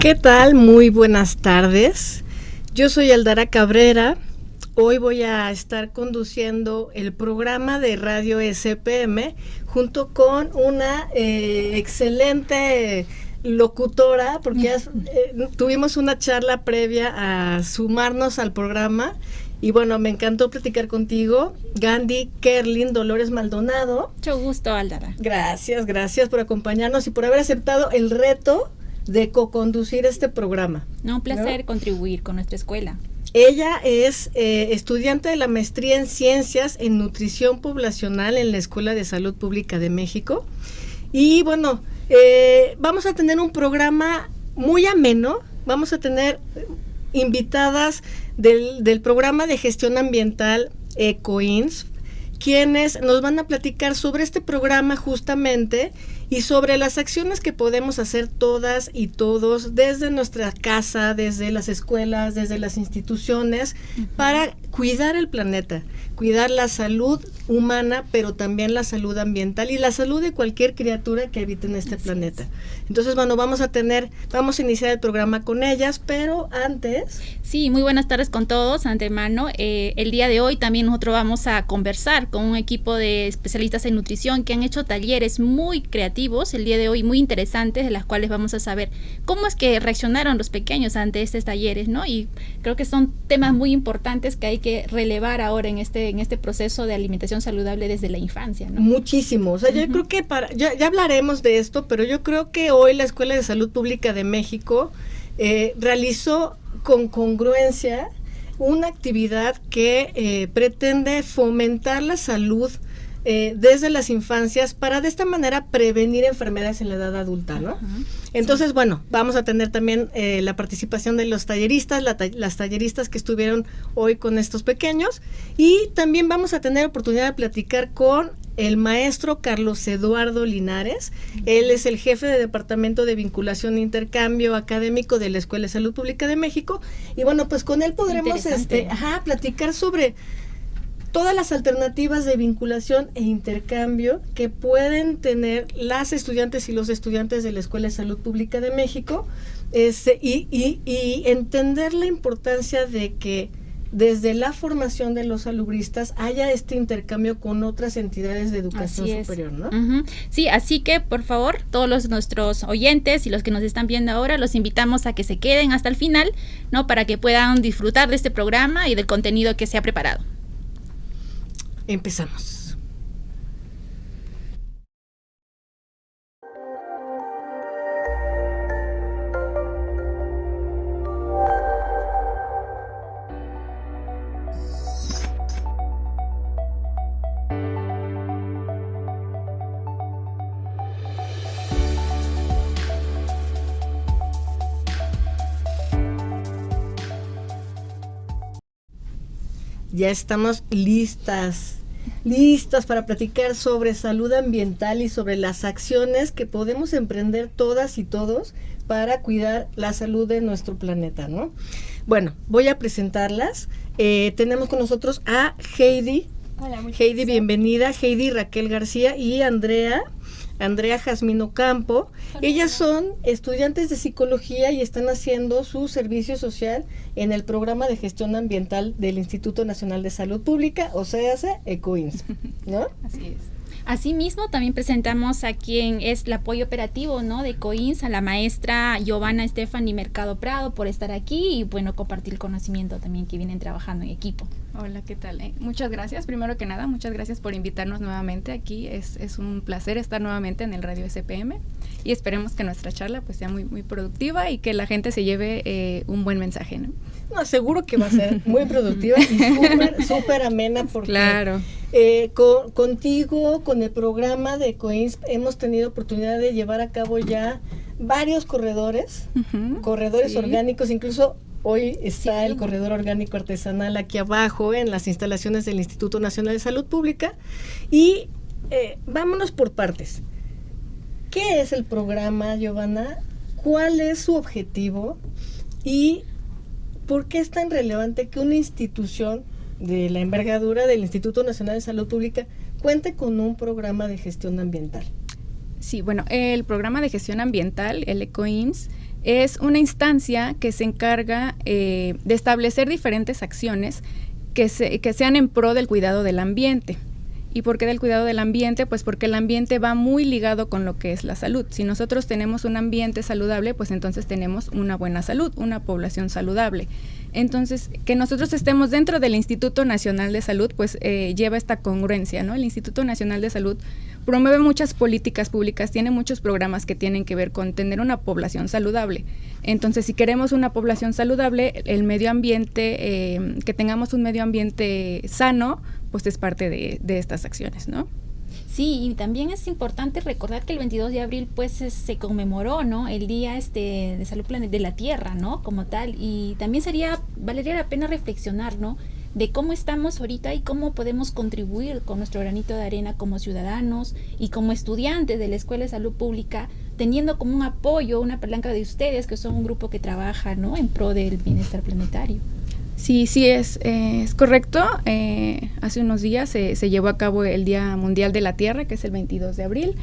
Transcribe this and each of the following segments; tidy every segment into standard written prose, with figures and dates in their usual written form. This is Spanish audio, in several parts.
¿Qué tal? Muy buenas tardes. Yo soy Aldara Cabrera. Hoy voy a estar conduciendo el programa de Radio SPM junto con una excelente locutora, porque tuvimos una charla previa a sumarnos al programa. Y bueno, me encantó platicar contigo, Gandhi Kerlin Dolores Maldonado. Mucho gusto, Aldara. Gracias por acompañarnos y por haber aceptado el reto de co-conducir este programa. Un placer contribuir con nuestra escuela. Ella es estudiante de la maestría en Ciencias en Nutrición Poblacional en la Escuela de Salud Pública de México. Y bueno, vamos a tener un programa muy ameno. Vamos a tener invitadas del programa de gestión ambiental EcoINS, quienes nos van a platicar sobre este programa justamente y sobre las acciones que podemos hacer todas y todos desde nuestra casa, desde las escuelas, desde las instituciones, para cuidar el planeta, cuidar la salud humana, pero también la salud ambiental y la salud de cualquier criatura que habite en este planeta. Entonces, bueno, vamos a iniciar el programa con ellas, pero antes... Sí, muy buenas tardes con todos, antemano. El día de hoy también nosotros vamos a conversar con un equipo de especialistas en nutrición que han hecho talleres muy creativos el día de hoy, muy interesantes, de las cuales vamos a saber cómo es que reaccionaron los pequeños ante estos talleres, ¿no? Y creo que son temas muy importantes que hay que relevar ahora en este proceso de alimentación saludable desde la infancia, ¿no? Muchísimo. O sea, yo creo que ya hablaremos de esto, pero yo creo que hoy la Escuela de Salud Pública de México realizó con congruencia una actividad que pretende fomentar la salud desde las infancias para de esta manera prevenir enfermedades en la edad adulta, ¿no? Entonces, sí. Bueno, vamos a tener también la participación de los talleristas, las talleristas que estuvieron hoy con estos pequeños, y también vamos a tener oportunidad de platicar con el maestro Carlos Eduardo Linares. Él es el jefe de Departamento de Vinculación e Intercambio Académico de la Escuela de Salud Pública de México, y bueno, pues con él podremos platicar sobre todas las alternativas de vinculación e intercambio que pueden tener las estudiantes y los estudiantes de la Escuela de Salud Pública de México, y entender la importancia de que desde la formación de los salubristas haya este intercambio con otras entidades de educación superior, ¿no? Sí, así que por favor, todos nuestros oyentes y los que nos están viendo ahora, los invitamos a que se queden hasta el final, ¿no? Para que puedan disfrutar de este programa y del contenido que se ha preparado. Empezamos. Ya estamos listas para platicar sobre salud ambiental y sobre las acciones que podemos emprender todas y todos para cuidar la salud de nuestro planeta, ¿no? Bueno, voy a presentarlas. Tenemos con nosotros a Heidi. Hola, Heidi, bienvenida. Heidi Raquel García y Andrea Jazmino Campo. Hola. Ellas son estudiantes de psicología y están haciendo su servicio social en el programa de gestión ambiental del Instituto Nacional de Salud Pública, o sea, EcoINS, ¿no? Así es. Asimismo, también presentamos a quien es el apoyo operativo, ¿no?, de EcoINS, a la maestra Giovanna Estefany Mercado Prado, por estar aquí y, bueno, compartir el conocimiento también que vienen trabajando en equipo. Hola, ¿qué tal? Muchas gracias, primero que nada, muchas gracias por invitarnos nuevamente aquí. Es un placer estar nuevamente en el Radio SPM y esperemos que nuestra charla pues sea muy, muy productiva y que la gente se lleve un buen mensaje, ¿no? No, seguro que va a ser muy productiva y súper amena, porque claro. Contigo, con el programa de EcoINS, hemos tenido oportunidad de llevar a cabo ya varios corredores sí. Orgánicos, incluso hoy está el corredor orgánico artesanal aquí abajo en las instalaciones del Instituto Nacional de Salud Pública. Y vámonos por partes. ¿Qué es el programa, Giovanna? ¿Cuál es su objetivo? ¿Y por qué es tan relevante que una institución de la envergadura del Instituto Nacional de Salud Pública cuente con un programa de gestión ambiental? Sí, bueno, el programa de gestión ambiental, el EcoINS, es una instancia que se encarga de establecer diferentes acciones que sean en pro del cuidado del ambiente. ¿Y por qué del cuidado del ambiente? Pues porque el ambiente va muy ligado con lo que es la salud. Si nosotros tenemos un ambiente saludable, pues entonces tenemos una buena salud, una población saludable. Entonces, que nosotros estemos dentro del Instituto Nacional de Salud, pues lleva esta congruencia, ¿no? El Instituto Nacional de Salud promueve muchas políticas públicas, tiene muchos programas que tienen que ver con tener una población saludable. Entonces, si queremos una población saludable, el medio ambiente, que tengamos un medio ambiente sano, pues es parte de estas acciones, ¿no? Sí, y también es importante recordar que el 22 de abril pues se conmemoró, ¿no? El Día de Salud de la Tierra, ¿no? Como tal, y también valería la pena reflexionar, ¿no? De cómo estamos ahorita y cómo podemos contribuir con nuestro granito de arena como ciudadanos y como estudiantes de la Escuela de Salud Pública, teniendo como un apoyo, una palanca de ustedes, que son un grupo que trabaja, ¿no? En pro del bienestar planetario. Sí, es correcto. Hace unos días se llevó a cabo el Día Mundial de la Tierra, que es el 22 de abril.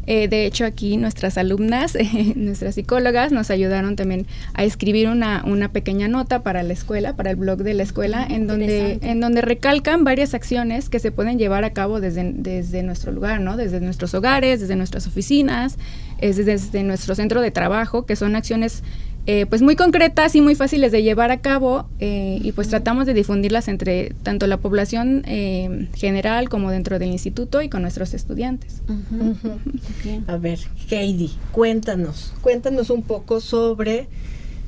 De hecho, aquí nuestras alumnas, nuestras psicólogas, nos ayudaron también a escribir una pequeña nota para la escuela, para el blog de la escuela, en donde recalcan varias acciones que se pueden llevar a cabo desde nuestro lugar, ¿no? Desde nuestros hogares, desde nuestras oficinas, desde nuestro centro de trabajo, que son acciones pues muy concretas y muy fáciles de llevar a cabo, y pues tratamos de difundirlas entre tanto la población general como dentro del instituto y con nuestros estudiantes. Okay. A ver, Heidi, cuéntanos un poco sobre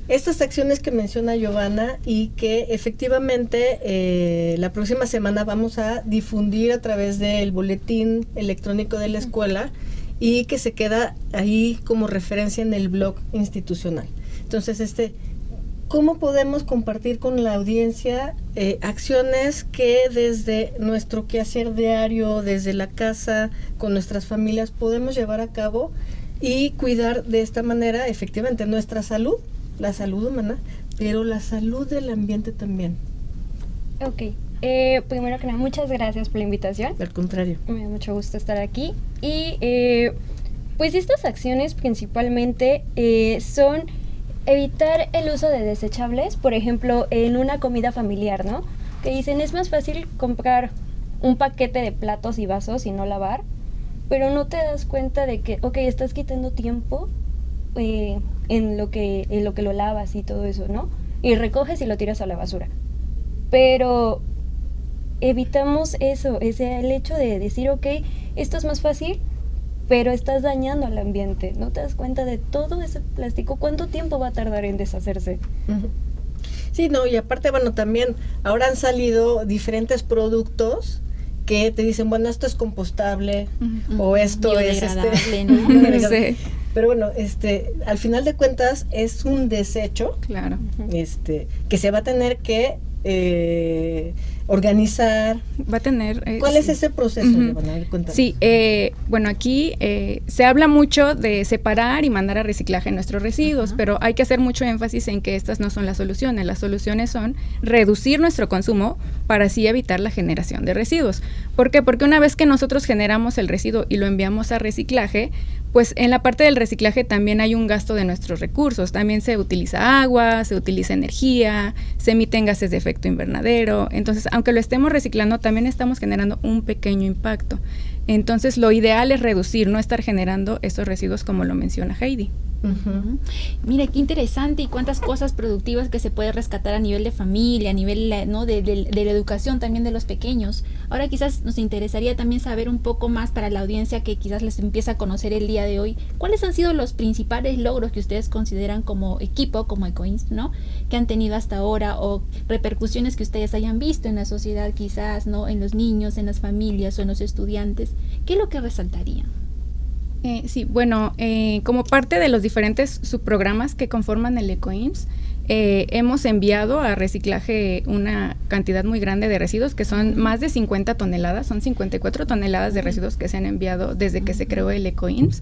estas acciones que menciona Giovanna y que efectivamente la próxima semana vamos a difundir a través del boletín electrónico de la escuela y que se queda ahí como referencia en el blog institucional. Entonces, ¿cómo podemos compartir con la audiencia acciones que desde nuestro quehacer diario, desde la casa, con nuestras familias, podemos llevar a cabo y cuidar de esta manera efectivamente nuestra salud, la salud humana, pero la salud del ambiente también? Ok, primero que nada, muchas gracias por la invitación. Al contrario. Me da mucho gusto estar aquí. Y pues estas acciones principalmente son evitar el uso de desechables, por ejemplo, en una comida familiar, ¿no? Que dicen, es más fácil comprar un paquete de platos y vasos y no lavar, pero no te das cuenta de que, ok, estás quitando tiempo en lo que lo lavas y todo eso, ¿no? Y recoges y lo tiras a la basura. Pero evitamos eso, el hecho de decir, ok, esto es más fácil, pero estás dañando al ambiente. No te das cuenta de todo ese plástico, cuánto tiempo va a tardar en deshacerse. Uh-huh. Sí, no, y aparte, bueno, también ahora han salido diferentes productos que te dicen, bueno, esto es compostable, o esto es ¿no? Sí. Pero bueno, al final de cuentas es un desecho, claro, que se va a tener que organizar. Va a tener... ¿Cuál es ese proceso? Sí, bueno, aquí se habla mucho de separar y mandar a reciclaje nuestros residuos, pero hay que hacer mucho énfasis en que estas no son las soluciones. Las soluciones son reducir nuestro consumo para así evitar la generación de residuos. ¿Por qué? Porque una vez que nosotros generamos el residuo y lo enviamos a reciclaje, pues en la parte del reciclaje también hay un gasto de nuestros recursos. También se utiliza agua, se utiliza energía, se emiten gases de efecto invernadero. Entonces, aunque lo estemos reciclando, también estamos generando un pequeño impacto. Entonces, lo ideal es reducir, no estar generando esos residuos como lo menciona Heidi. Uh-huh. Mira, qué interesante y cuántas cosas productivas que se puede rescatar a nivel de familia, a nivel, ¿no? de la educación también de los pequeños. Ahora quizás nos interesaría también saber un poco más para la audiencia que quizás les empieza a conocer el día de hoy, ¿cuáles han sido los principales logros que ustedes consideran como equipo, como Ecoins, ¿no? que han tenido hasta ahora, o repercusiones que ustedes hayan visto en la sociedad quizás, ¿no? en los niños, en las familias o en los estudiantes? ¿Qué es lo que resaltarían? Sí, bueno, como parte de los diferentes subprogramas que conforman el Ecoins, hemos enviado a reciclaje una cantidad muy grande de residuos, que son más de 50 toneladas, son 54 toneladas de residuos que se han enviado desde que se creó el Ecoins.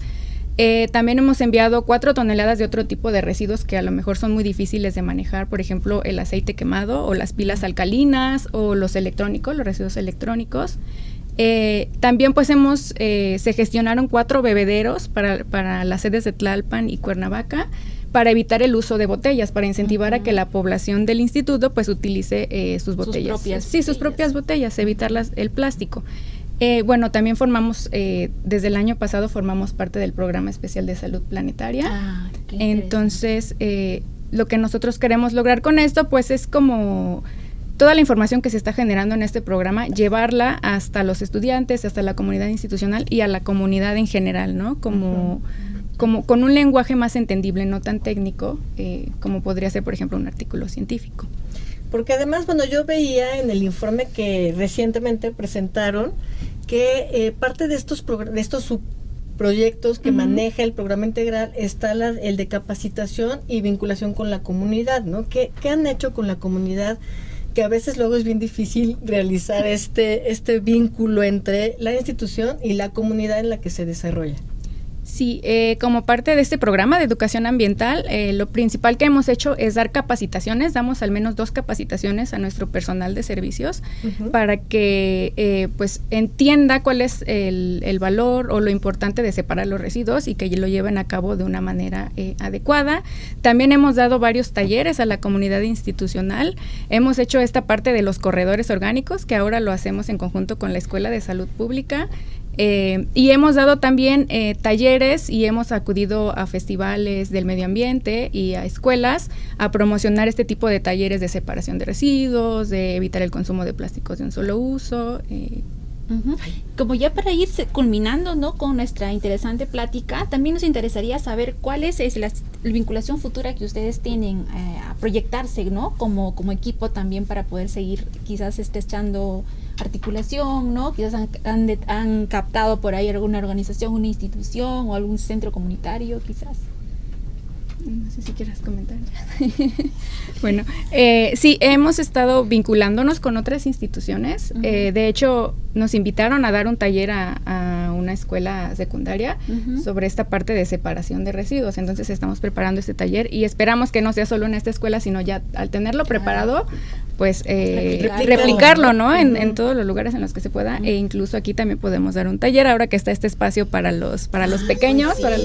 También hemos enviado 4 toneladas de otro tipo de residuos que a lo mejor son muy difíciles de manejar, por ejemplo, el aceite quemado o las pilas alcalinas o los electrónicos, los residuos electrónicos. También pues se gestionaron 4 bebederos para las sedes de Tlalpan y Cuernavaca, para evitar el uso de botellas, para incentivar a que la población del instituto pues utilice sus botellas. Sus propias botellas, evitar el plástico. Bueno, también formamos, desde el año pasado formamos parte del Programa Especial de Salud Planetaria. Entonces, lo que nosotros queremos lograr con esto, pues es como toda la información que se está generando en este programa, llevarla hasta los estudiantes, hasta la comunidad institucional y a la comunidad en general, ¿no? Como con un lenguaje más entendible, no tan técnico, como podría ser, por ejemplo, un artículo científico. Porque además, bueno, yo veía en el informe que recientemente presentaron que parte de estos subproyectos que maneja el programa integral está el de capacitación y vinculación con la comunidad, ¿no? ¿Qué han hecho con la comunidad? Que a veces luego es bien difícil realizar este vínculo entre la institución y la comunidad en la que se desarrolla. Sí, como parte de este programa de educación ambiental, lo principal que hemos hecho es dar capacitaciones, damos al menos 2 capacitaciones a nuestro personal de servicios para que pues entienda cuál es el valor o lo importante de separar los residuos y que lo lleven a cabo de una manera adecuada. También hemos dado varios talleres a la comunidad institucional, hemos hecho esta parte de los corredores orgánicos, que ahora lo hacemos en conjunto con la Escuela de Salud Pública. Y hemos dado también talleres y hemos acudido a festivales del medio ambiente y a escuelas a promocionar este tipo de talleres de separación de residuos, de evitar el consumo de plásticos de un solo uso. Como ya para ir culminando, ¿no?, con nuestra interesante plática, también nos interesaría saber cuál es la vinculación futura que ustedes tienen a proyectarse, ¿no?, como equipo también para poder seguir quizás echando articulación, ¿no? Quizás han captado por ahí alguna organización, una institución o algún centro comunitario, quizás. No sé si quieras comentar. Bueno, sí, hemos estado vinculándonos con otras instituciones. De hecho, nos invitaron a dar un taller a una escuela secundaria sobre esta parte de separación de residuos. Entonces estamos preparando este taller y esperamos que no sea solo en esta escuela, sino ya al tenerlo preparado, pues replicarlo, ¿no? En todos los lugares en los que se pueda. E incluso aquí también podemos dar un taller ahora que está este espacio para los pequeños, para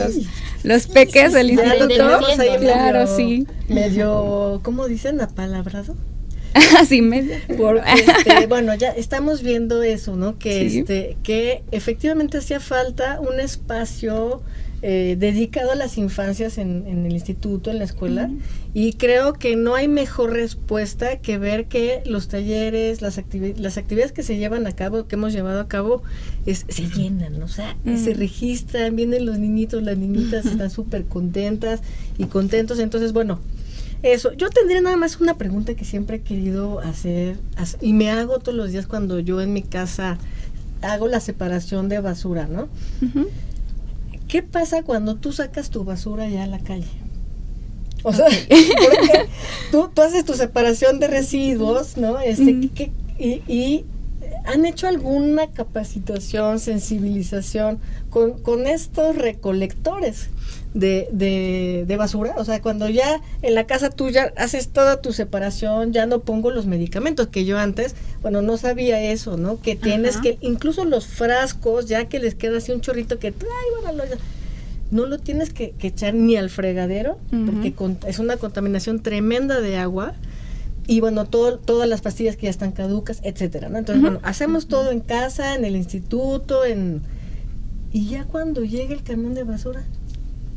los peques del instituto. Claro, sí. Medio, ¿cómo dicen? ¿Apalabrado? Sí, medio. Bueno, ya estamos viendo eso, ¿no? Que que efectivamente hacía falta un espacio dedicado a las infancias en el instituto, en la escuela, y creo que no hay mejor respuesta que ver que los talleres, las actividades que se llevan a cabo, que hemos llevado a cabo, se llenan, o sea, se registran, vienen los niñitos, las niñitas, están súper contentas y contentos. Entonces, bueno, eso. Yo tendría nada más una pregunta que siempre he querido hacer y me hago todos los días cuando yo en mi casa hago la separación de basura, ¿no? ¿Qué pasa cuando tú sacas tu basura ya a la calle? O sea, porque tú haces tu separación de residuos, ¿no? Y ¿han hecho alguna capacitación, sensibilización con estos recolectores de basura? O sea, cuando ya en la casa tú ya haces toda tu separación, ya no pongo los medicamentos, que yo antes, bueno, no sabía eso, ¿no? Que tienes que, incluso los frascos, ya que les queda así un chorrito que no lo tienes que echar ni al fregadero, porque es una contaminación tremenda de agua. Y bueno, todas las pastillas que ya están caducas, etcétera, ¿no? Entonces, bueno, hacemos todo en casa, en el instituto, y ya cuando llega el camión de basura,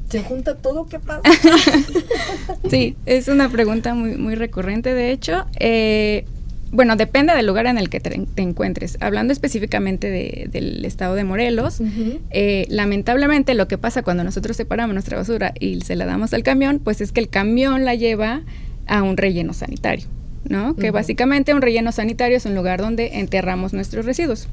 se junta todo, ¿qué pasa? Sí, es una pregunta muy, muy recurrente, de hecho. Bueno, depende del lugar en el que te encuentres. Hablando específicamente del estado de Morelos, lamentablemente lo que pasa cuando nosotros separamos nuestra basura y se la damos al camión, pues es que el camión la lleva a un relleno sanitario, ¿no? Que básicamente un relleno sanitario es un lugar donde enterramos nuestros residuos.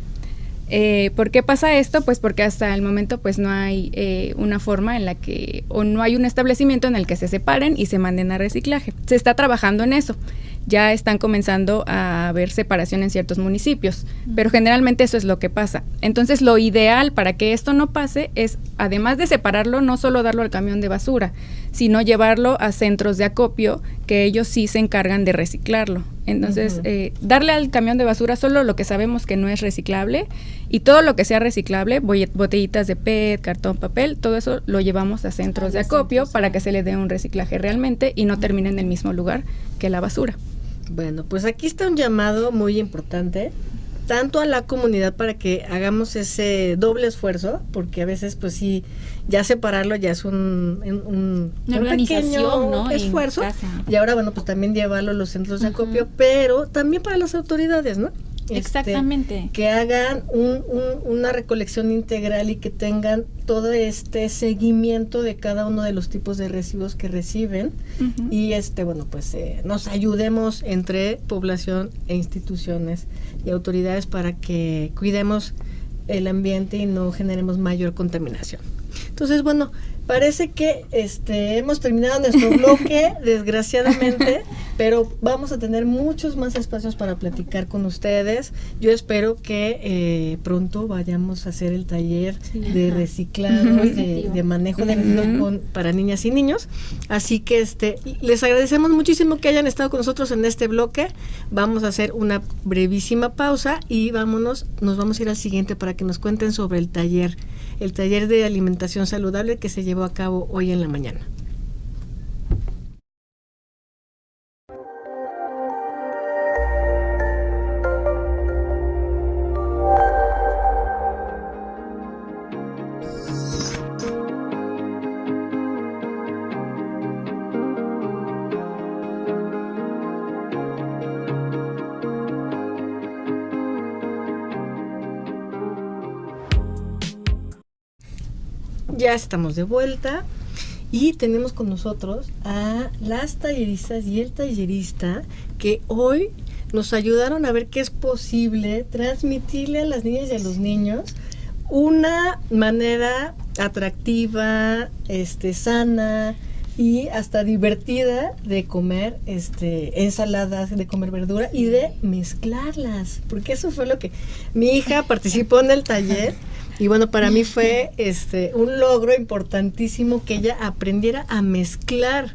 ¿Por qué pasa esto? Pues porque hasta el momento pues no hay una forma en la que, o no hay un establecimiento en el que se separen y se manden a reciclaje. Se está trabajando en eso. Ya están comenzando a haber separación en ciertos municipios, pero generalmente eso es lo que pasa. Entonces, lo ideal para que esto no pase es, además de separarlo, no solo darlo al camión de basura, sino llevarlo a centros de acopio, que ellos sí se encargan de reciclarlo. Entonces, darle al camión de basura solo lo que sabemos que no es reciclable, y todo lo que sea reciclable, botellitas de PET, cartón, papel, todo eso lo llevamos a centros de acopio para que se le dé un reciclaje realmente y no termine en el mismo lugar que la basura. Bueno, pues aquí está un llamado muy importante, tanto a la comunidad para que hagamos ese doble esfuerzo, porque a veces pues sí, ya separarlo ya es un pequeño, ¿no?, esfuerzo, y ahora bueno, pues también llevarlo a los centros de acopio, pero también para las autoridades, ¿no? Exactamente. Que hagan una recolección integral y que tengan todo este seguimiento de cada uno de los tipos de residuos que reciben, y bueno, pues nos ayudemos entre población e instituciones y autoridades para que cuidemos el ambiente y no generemos mayor contaminación. Entonces, bueno, parece que hemos terminado nuestro bloque, desgraciadamente, pero vamos a tener muchos más espacios para platicar con ustedes. Yo espero que pronto vayamos a hacer el taller de reciclado, de manejo de residuos para niñas y niños. Así que les agradecemos muchísimo que hayan estado con nosotros en este bloque. Vamos a hacer una brevísima pausa y nos vamos a ir al siguiente para que nos cuenten sobre el taller de alimentación saludable que se llevó a cabo hoy en la mañana. Ya estamos de vuelta y tenemos con nosotros a las talleristas y el tallerista que hoy nos ayudaron a ver qué es posible transmitirle a las niñas y a los niños una manera atractiva, sana y hasta divertida de comer ensaladas, de comer verdura y de mezclarlas, porque eso fue lo que mi hija participó en el taller. Y bueno, para mí fue un logro importantísimo que ella aprendiera a mezclar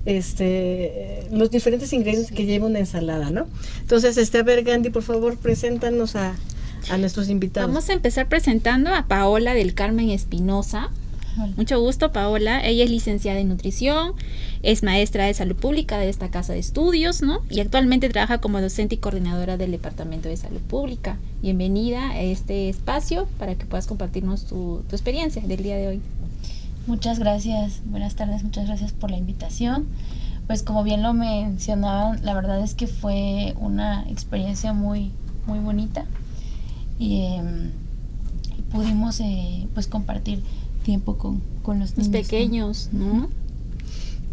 los diferentes ingredientes que lleva una ensalada, ¿no? Entonces, a ver, Gandhi, por favor, preséntanos a nuestros invitados. Vamos a empezar presentando a Paola del Carmen Espinosa. Mucho gusto, Paola. Ella es licenciada en nutrición, es maestra de salud pública de esta casa de estudios, ¿no? Y actualmente trabaja como docente y coordinadora del Departamento de Salud Pública. Bienvenida a este espacio para que puedas compartirnos tu experiencia del día de hoy. Muchas gracias, buenas tardes, muchas gracias por la invitación. Pues como bien lo mencionaban, la verdad es que fue una experiencia muy, muy bonita y pudimos pues compartir tiempo con los niños pequeños, ¿no?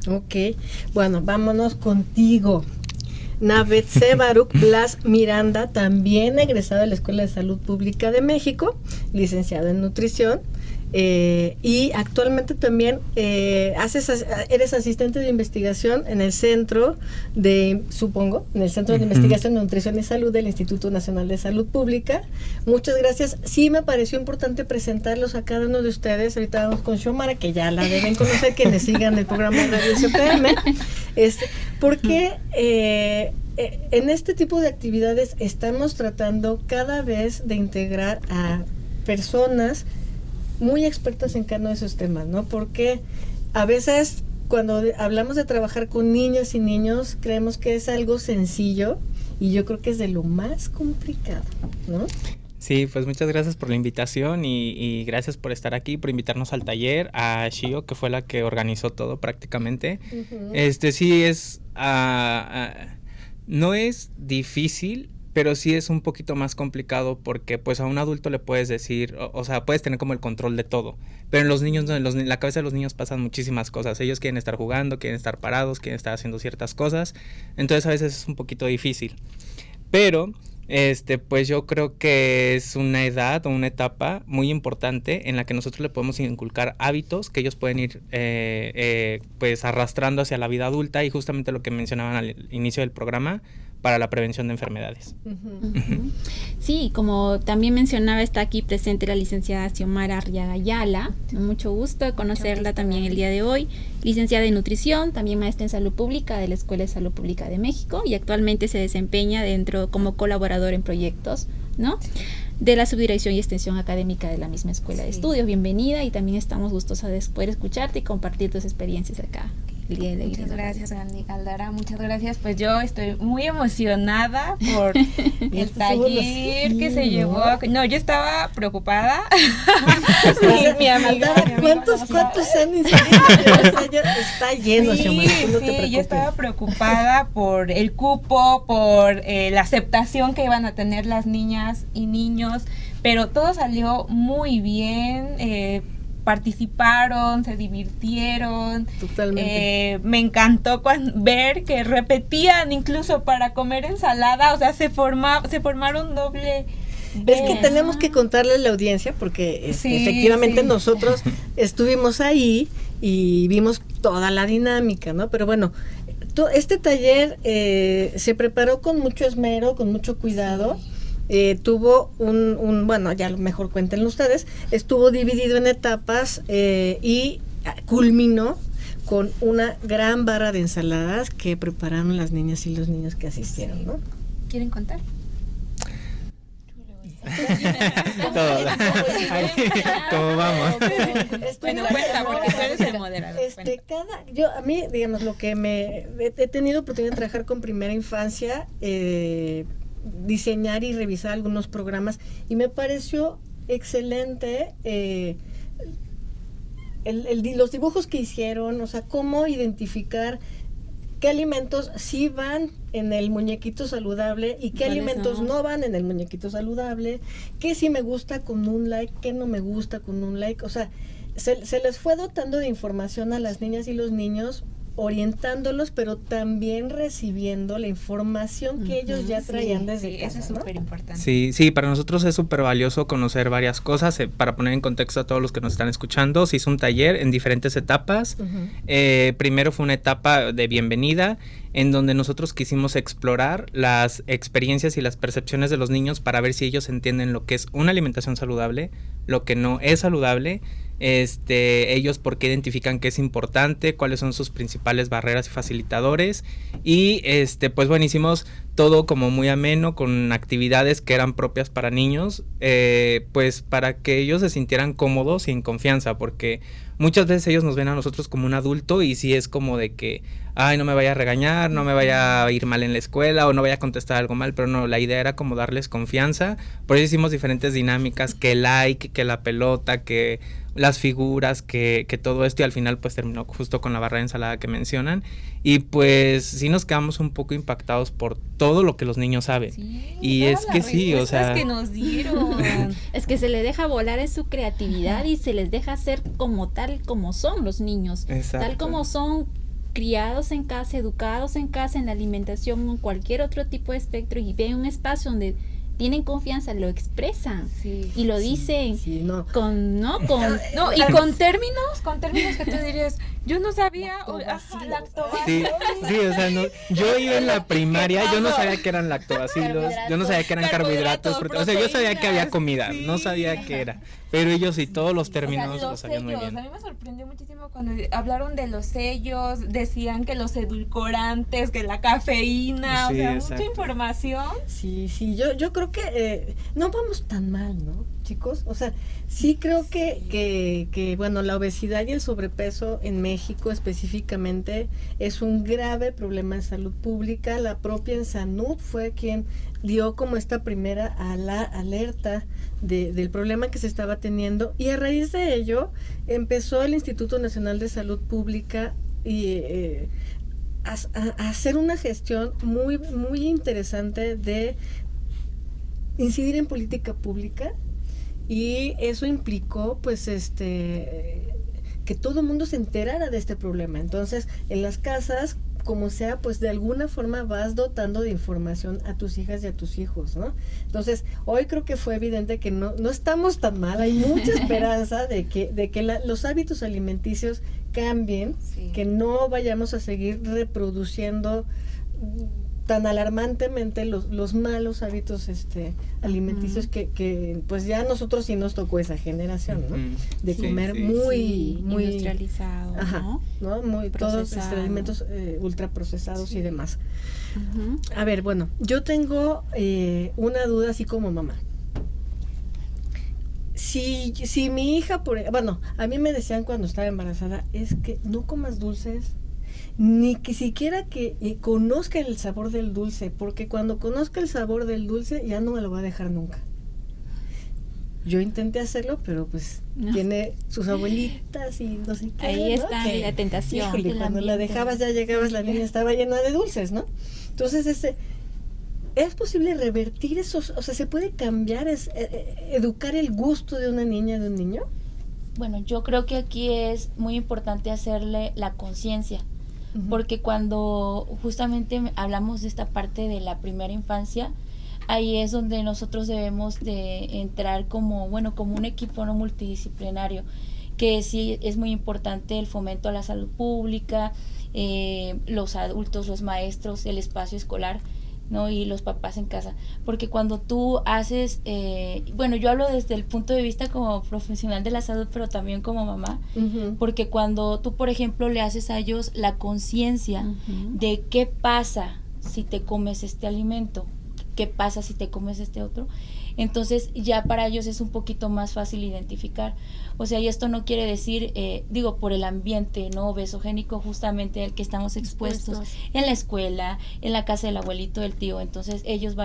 Ok, bueno, vámonos contigo. Navetse Baruch Blas Miranda, también egresada de la Escuela de Salud Pública de México, licenciada en nutrición, y actualmente también eres asistente de investigación en el Centro de Investigación de Nutrición y Salud del Instituto Nacional de Salud Pública. Muchas gracias. Sí me pareció importante presentarlos a cada uno de ustedes. Ahorita vamos con Xiomara, que ya la deben conocer, quienes sigan el programa de Radio SPM, porque en este tipo de actividades estamos tratando cada vez de integrar a personas muy expertas en cada uno de esos temas, ¿no? Porque a veces cuando hablamos de trabajar con niñas y niños creemos que es algo sencillo y yo creo que es de lo más complicado, ¿no? Sí, pues muchas gracias por la invitación y gracias por estar aquí, por invitarnos al taller, a Shio, que fue la que organizó todo prácticamente. Sí es, no es difícil, pero sí es un poquito más complicado porque pues a un adulto le puedes decir, o sea, puedes tener como el control de todo, pero en los niños, en la cabeza de los niños pasan muchísimas cosas. Ellos quieren estar jugando, quieren estar parados, quieren estar haciendo ciertas cosas, entonces a veces es un poquito difícil, pero pues yo creo que es una edad o una etapa muy importante en la que nosotros le podemos inculcar hábitos que ellos pueden ir pues arrastrando hacia la vida adulta, y justamente lo que mencionaban al inicio del programa, para la prevención de enfermedades. Sí, como también mencionaba, está aquí presente la licenciada Xiomara Arriaga Ayala, mucho gusto de conocerla también el día de hoy, licenciada en nutrición, también maestra en salud pública de la Escuela de Salud Pública de México y actualmente se desempeña como colaborador en proyectos, ¿no? De la Subdirección y Extensión Académica de la misma Escuela de Estudios. Bienvenida, y también estamos gustosos de poder escucharte y compartir tus experiencias acá. Muchas gracias, Aldara, muchas gracias. Pues yo estoy muy emocionada por el taller que se llevó. No, yo estaba preocupada. Mi amiga, ¿cuántos han inscrito? Está lleno, Xiomara, no te preocupes. Yo estaba preocupada por el cupo, por la aceptación que iban a tener las niñas y niños, pero todo salió muy bien. Participaron, se divirtieron. Totalmente. Me encantó ver que repetían incluso para comer ensalada, o sea, se formaron doble. Es que tenemos que contarle a la audiencia porque efectivamente nosotros estuvimos ahí y vimos toda la dinámica, ¿no? Pero bueno, este taller se preparó con mucho esmero, con mucho cuidado. Tuvo bueno, ya a lo mejor cuéntenlo ustedes, estuvo dividido en etapas y culminó con una gran barra de ensaladas que prepararon las niñas y los niños que asistieron, ¿no? ¿Quieren contar? ¿Cómo vamos? Bueno, cuenta, porque tú eres el moderador. A mí, digamos, lo que he tenido oportunidad de trabajar con primera infancia, diseñar y revisar algunos programas, y me pareció excelente los dibujos que hicieron, o sea, cómo identificar qué alimentos sí van en el muñequito saludable y qué alimentos no van en el muñequito saludable, qué sí me gusta con un like, qué no me gusta con un like. O sea, se les fue dotando de información a las niñas y los niños, orientándolos, pero también recibiendo la información que ellos ya traían desde casa, eso es súper importante. Sí, para nosotros es súper valioso conocer varias cosas. Para poner en contexto a todos los que nos están escuchando, se hizo un taller en diferentes etapas. Primero fue una etapa de bienvenida, en donde nosotros quisimos explorar las experiencias y las percepciones de los niños para ver si ellos entienden lo que es una alimentación saludable, lo que no es saludable, ellos por qué identifican que es importante, cuáles son sus principales barreras y facilitadores, y pues bueno, hicimos todo como muy ameno, con actividades que eran propias para niños, pues para que ellos se sintieran cómodos y en confianza, porque muchas veces ellos nos ven a nosotros como un adulto y sí es como de que, ay, no me vaya a regañar, no me vaya a ir mal en la escuela o no vaya a contestar algo mal, pero no, la idea era como darles confianza. Por eso hicimos diferentes dinámicas, que el like, que la pelota, que las figuras, que todo esto, y al final pues terminó justo con la barra de ensalada que mencionan, y pues sí nos quedamos un poco impactados por todo lo que los niños saben. Sí, y es que sí, o sea, que nos dieron. Es que se les deja volar en su creatividad y se les deja ser como tal como son los niños. Exacto. Tal como son criados en casa, educados en casa, en la alimentación o en cualquier otro tipo de espectro, y ven un espacio donde tienen confianza, lo expresan y lo dicen con términos que tú dirías, yo no sabía, sí, o sea, no, yo iba en la primaria, yo no sabía que eran lactobacilos, yo no sabía que eran carbohidratos, o sea, yo sabía que había comida, no sabía qué era, pero ellos sí, todos los términos los sabían muy bien. A mí me sorprendió muchísimo cuando hablaron de los sellos, decían que los edulcorantes, que la cafeína, sí, o sea, exacto. Mucha información. Sí, yo creo que no vamos tan mal, ¿no, chicos? O sea, sí creo que bueno, la obesidad y el sobrepeso en México específicamente es un grave problema de salud pública. La propia ENSANUD fue quien dio como esta primera alerta del problema que se estaba teniendo, y a raíz de ello empezó el Instituto Nacional de Salud Pública a hacer una gestión muy, muy interesante de incidir en política pública, y eso implicó pues que todo el mundo se enterara de este problema. Entonces, en las casas, como sea, pues de alguna forma vas dotando de información a tus hijas y a tus hijos, ¿no? Entonces, hoy creo que fue evidente que no estamos tan mal, hay mucha esperanza de que los hábitos alimenticios cambien, que no vayamos a seguir reproduciendo tan alarmantemente los malos hábitos alimenticios que pues ya a nosotros sí nos tocó esa generación, ¿no? De comer muy industrializado, ¿no? Muy todos alimentos ultraprocesados y demás. A ver, bueno, yo tengo una duda así como mamá. Si mi hija, a mí me decían cuando estaba embarazada, es que no comas dulces, ni que siquiera que conozca el sabor del dulce, porque cuando conozca el sabor del dulce ya no me lo va a dejar nunca. Yo intenté hacerlo, pero pues tiene sus abuelitas y no sé qué. Ahí está la tentación. Híjole, cuando la dejabas ya llegabas, la niña estaba llena de dulces, ¿no? Entonces, ¿es posible revertir esos? O sea, ¿se puede cambiar, educar el gusto de una niña, de un niño? Bueno, yo creo que aquí es muy importante hacerle la conciencia, porque cuando justamente hablamos de esta parte de la primera infancia, ahí es donde nosotros debemos de entrar como un equipo no multidisciplinario, que sí es muy importante el fomento a la salud pública, los adultos, los maestros, el espacio escolar, ¿no? Y los papás en casa, porque cuando tú haces, yo hablo desde el punto de vista como profesional de la salud, pero también como mamá, porque cuando tú, por ejemplo, le haces a ellos la conciencia de qué pasa si te comes este alimento, qué pasa si te comes este otro, entonces ya para ellos es un poquito más fácil identificar. O sea, y esto no quiere decir, por el ambiente no obesogénico justamente al que estamos expuestos en la escuela, en la casa del abuelito, del tío. Entonces ellos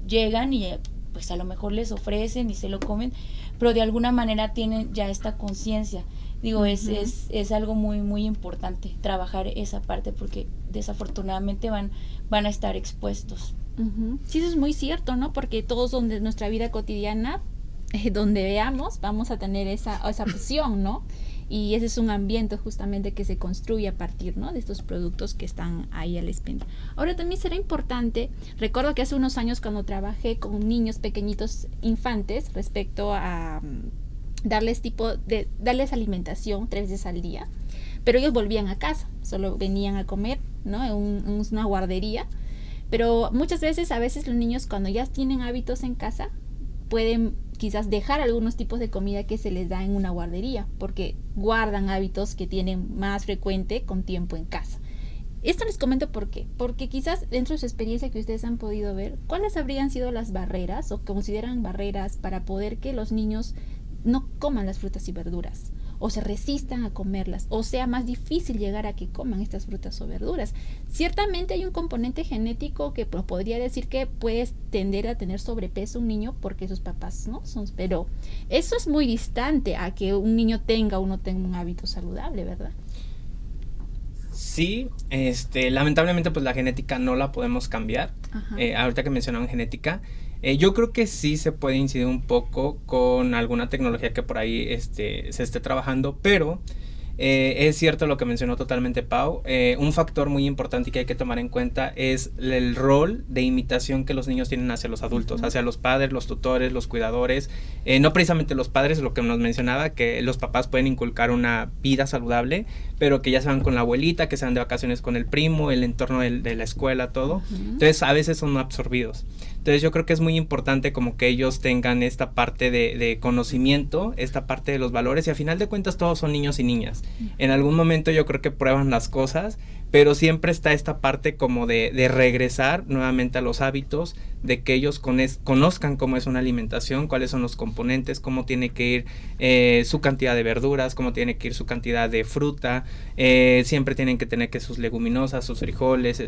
llegan y pues a lo mejor les ofrecen y se lo comen, pero de alguna manera tienen ya esta conciencia. Es algo muy, muy importante trabajar esa parte, porque desafortunadamente van a estar expuestos. Sí, eso es muy cierto, ¿no? Porque todos donde nuestra vida cotidiana, donde veamos, vamos a tener esa opción, ¿no? Y ese es un ambiente justamente que se construye a partir, ¿no?, de estos productos que están ahí al expendio. Ahora también será importante, recuerdo que hace unos años cuando trabajé con niños pequeñitos infantes respecto a darles alimentación 3 veces al día, pero ellos volvían a casa, solo venían a comer, ¿no?, en una guardería. Pero muchas veces, a veces los niños cuando ya tienen hábitos en casa, pueden quizás dejar algunos tipos de comida que se les da en una guardería, porque guardan hábitos que tienen más frecuente con tiempo en casa. Esto les comento por qué. Porque quizás dentro de su experiencia que ustedes han podido ver, ¿cuáles habrían sido las barreras o consideran barreras para poder que los niños no coman las frutas y verduras, o se resistan a comerlas, o sea más difícil llegar a que coman estas frutas o verduras? Ciertamente hay un componente genético que podría decir que puede tender a tener sobrepeso un niño porque sus papás no son, pero eso es muy distante a que un niño tenga o no tenga un hábito saludable, ¿verdad? Sí, lamentablemente pues la genética no la podemos cambiar. Ahorita que mencionaban genética, yo creo que sí se puede incidir un poco con alguna tecnología que por ahí se esté trabajando, pero es cierto lo que mencionó totalmente Pau. Un factor muy importante y que hay que tomar en cuenta es el rol de imitación que los niños tienen hacia los adultos, hacia los padres, los tutores, los cuidadores. No precisamente los padres, lo que nos mencionaba, que los papás pueden inculcar una vida saludable, pero que ya se van con la abuelita, que se van de vacaciones con el primo, el entorno de la escuela, todo. Entonces a veces son absorbidos. Entonces yo creo que es muy importante como que ellos tengan esta parte de conocimiento, esta parte de los valores, y a final de cuentas todos son niños y niñas. En algún momento yo creo que prueban las cosas, pero siempre está esta parte como de regresar nuevamente a los hábitos, de que ellos conozcan cómo es una alimentación, cuáles son los componentes, cómo tiene que ir su cantidad de verduras, cómo tiene que ir su cantidad de fruta, siempre tienen que tener que sus leguminosas, sus frijoles,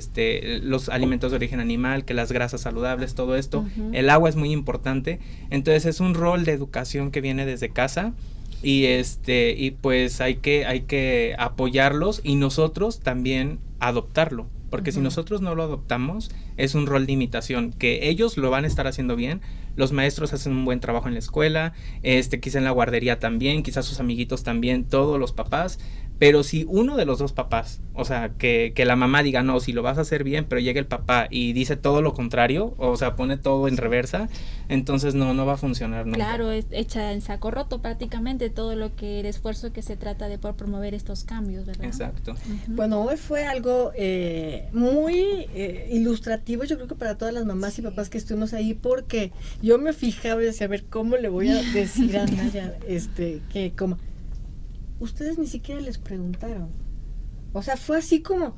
los alimentos de origen animal, que las grasas saludables, todo esto. El agua es muy importante, entonces es un rol de educación que viene desde casa. Y pues hay que apoyarlos y nosotros también adoptarlo, porque si nosotros no lo adoptamos es un rol de imitación, que ellos lo van a estar haciendo bien, los maestros hacen un buen trabajo en la escuela, quizá en la guardería también, quizás sus amiguitos también, todos los papás, Pero si uno de los dos papás, o sea, que la mamá diga, no, si lo vas a hacer bien, pero llega el papá y dice todo lo contrario, o sea, pone todo en reversa, entonces no va a funcionar nunca. Claro, es hecha en saco roto prácticamente todo lo que el esfuerzo que se trata de poder promover estos cambios, ¿verdad? Exacto. Bueno, hoy fue algo muy ilustrativo, yo creo que para todas las mamás y papás que estuvimos ahí, porque yo me fijaba y decía, a ver, ¿cómo le voy a decir a Naya que como... Ustedes ni siquiera les preguntaron. O sea, fue así como,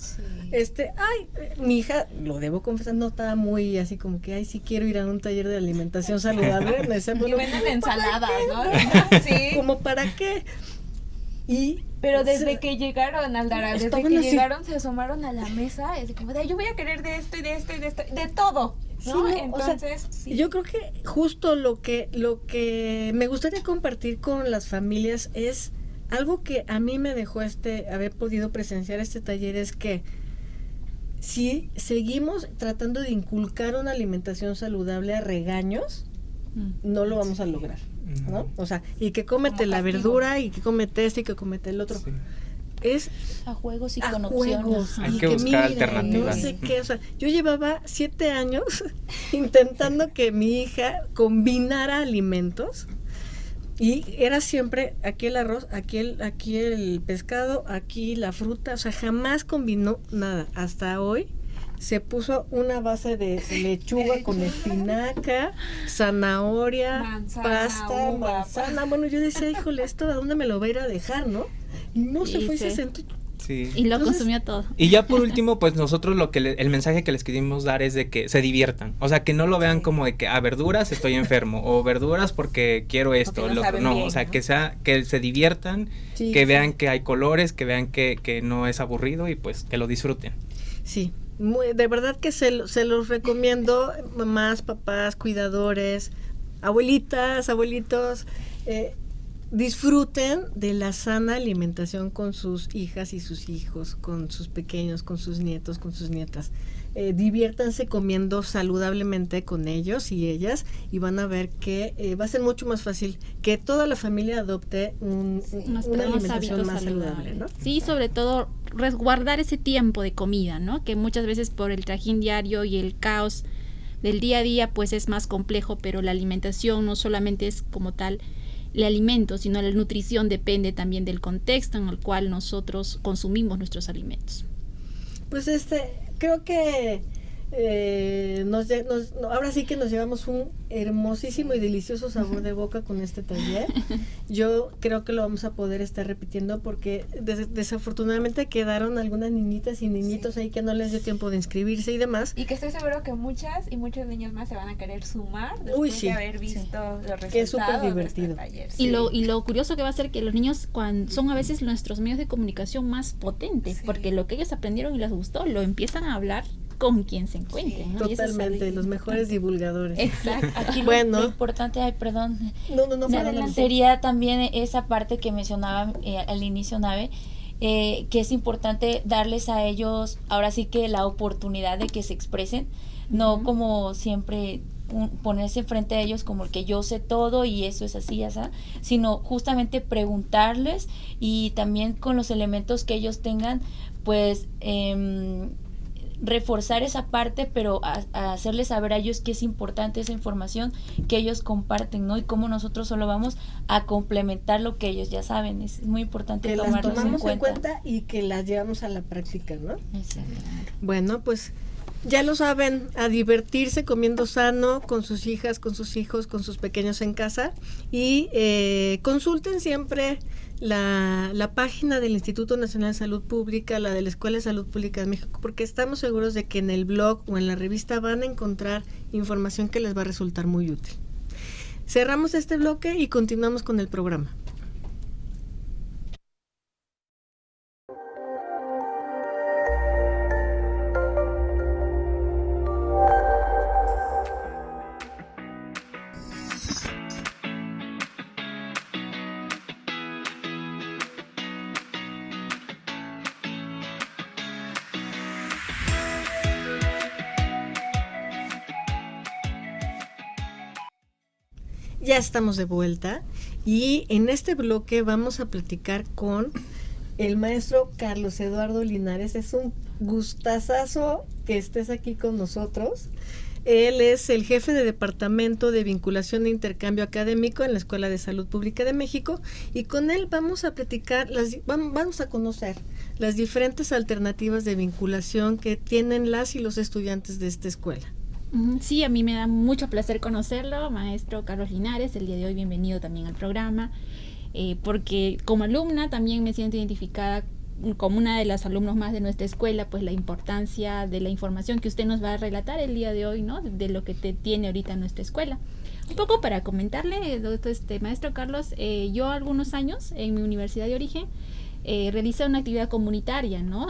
mi hija, lo debo confesar, no estaba muy así como que, ay, sí quiero ir a un taller de alimentación saludable. Me decía, bueno, y venden ensaladas, ¿no? Sí. ¿Como para qué? Pero desde que llegaron, Aldara, desde que estaban así. llegaron se asomaron a la mesa, es de como, yo voy a querer de esto y de esto y de esto, de todo, ¿no? Sí, no, entonces, o sea, yo creo que justo lo que me gustaría compartir con las familias es algo que a mí me dejó haber podido presenciar este taller, es que si seguimos tratando de inculcar una alimentación saludable a regaños, no lo vamos a lograr, ¿no? O sea, y que cómete la verdura, y que cómete esto, y que cómete el otro. Sí. Es a juegos y a con juegos, opciones. Hay y que buscar mira, alternativas. No sé qué, o sea, yo llevaba 7 años intentando que mi hija combinara alimentos. Y era siempre aquí el arroz, aquí el pescado, aquí la fruta, o sea, jamás combinó nada. Hasta hoy se puso una base de lechuga con espinaca, zanahoria, pasta, manzana. Bueno, yo decía, híjole, ¿esto a dónde me lo va a ir a dejar, no? Y no se fue y se sentó. Sí. Y lo consumió todo. Y ya por último, pues nosotros el mensaje que les querimos dar es de que se diviertan. O sea, que no lo vean como de que verduras estoy enfermo, o verduras porque quiero esto, lo otro. No, bien, o sea, ¿no? Que se diviertan, que vean que hay colores, que vean que no es aburrido y pues que lo disfruten. Sí, de verdad que se los recomiendo, mamás, papás, cuidadores, abuelitas, abuelitos, disfruten de la sana alimentación con sus hijas y sus hijos, con sus pequeños, con sus nietos, con sus nietas. Diviértanse comiendo saludablemente con ellos y ellas, y van a ver que va a ser mucho más fácil que toda la familia adopte una alimentación más saludable, ¿no? Sí, sobre todo resguardar ese tiempo de comida, ¿no? Que muchas veces por el trajín diario y el caos del día a día pues es más complejo, pero la alimentación no solamente es como tal el alimento, sino la nutrición depende también del contexto en el cual nosotros consumimos nuestros alimentos. Pues creo que ahora sí que nos llevamos un hermosísimo y delicioso sabor de boca con este taller. Yo creo que lo vamos a poder estar repitiendo porque desafortunadamente quedaron algunas niñitas y niñitos ahí que no les dio tiempo de inscribirse y demás. Y que estoy seguro que muchas y muchos niños más se van a querer sumar después de haber visto los resultados. Que es súper divertido. Taller, y lo curioso que va a ser que los niños son a veces nuestros medios de comunicación más potentes, porque lo que ellos aprendieron y les gustó, lo empiezan a hablar con quien se encuentren, ¿no? Totalmente, los mejores divulgadores. Exacto. Aquí lo importante, No, sería también esa parte que mencionaba al inicio, Nave, que es importante darles a ellos ahora sí que la oportunidad de que se expresen, no como siempre ponerse frente a ellos como el que yo sé todo y eso es así, sino justamente preguntarles y también con los elementos que ellos tengan, pues reforzar esa parte, pero a hacerles saber a ellos que es importante esa información que ellos comparten, ¿no? Y cómo nosotros solo vamos a complementar lo que ellos ya saben. Es muy importante que tomarlos las tomamos en cuenta y que las llevamos a la práctica, ¿no? Exacto. Bueno, pues ya lo saben, a divertirse comiendo sano con sus hijas, con sus hijos, con sus pequeños en casa, y consulten siempre la página del Instituto Nacional de Salud Pública, la de la Escuela de Salud Pública de México, porque estamos seguros de que en el blog o en la revista van a encontrar información que les va a resultar muy útil. Cerramos este bloque y continuamos con el programa. Ya estamos de vuelta y en este bloque vamos a platicar con el maestro Carlos Eduardo Linares. Es un gustazazo que estés aquí con nosotros. Él es el jefe de Departamento de Vinculación e Intercambio Académico en la Escuela de Salud Pública de México, y con él vamos a platicar, vamos a conocer las diferentes alternativas de vinculación que tienen las y los estudiantes de esta escuela. Sí, a mí me da mucho placer conocerlo, maestro Carlos Linares. El día de hoy bienvenido también al programa, porque como alumna también me siento identificada como una de los alumnos más de nuestra escuela, pues la importancia de la información que usted nos va a relatar el día de hoy, ¿no? De lo que tiene ahorita nuestra escuela. Un poco para comentarle, maestro Carlos, yo algunos años en mi universidad de origen realicé una actividad comunitaria, ¿no?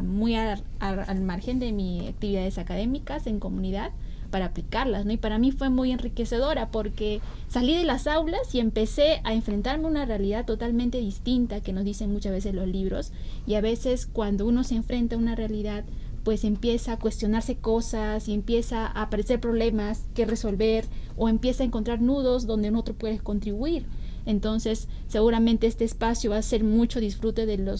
Muy al margen de mis actividades académicas en comunidad, para aplicarlas, ¿no? Y para mí fue muy enriquecedora, porque salí de las aulas y empecé a enfrentarme a una realidad totalmente distinta que nos dicen muchas veces los libros, y a veces cuando uno se enfrenta a una realidad, pues empieza a cuestionarse cosas y empieza a aparecer problemas que resolver, o empieza a encontrar nudos donde otro puede contribuir. Entonces seguramente este espacio va a ser mucho disfrute de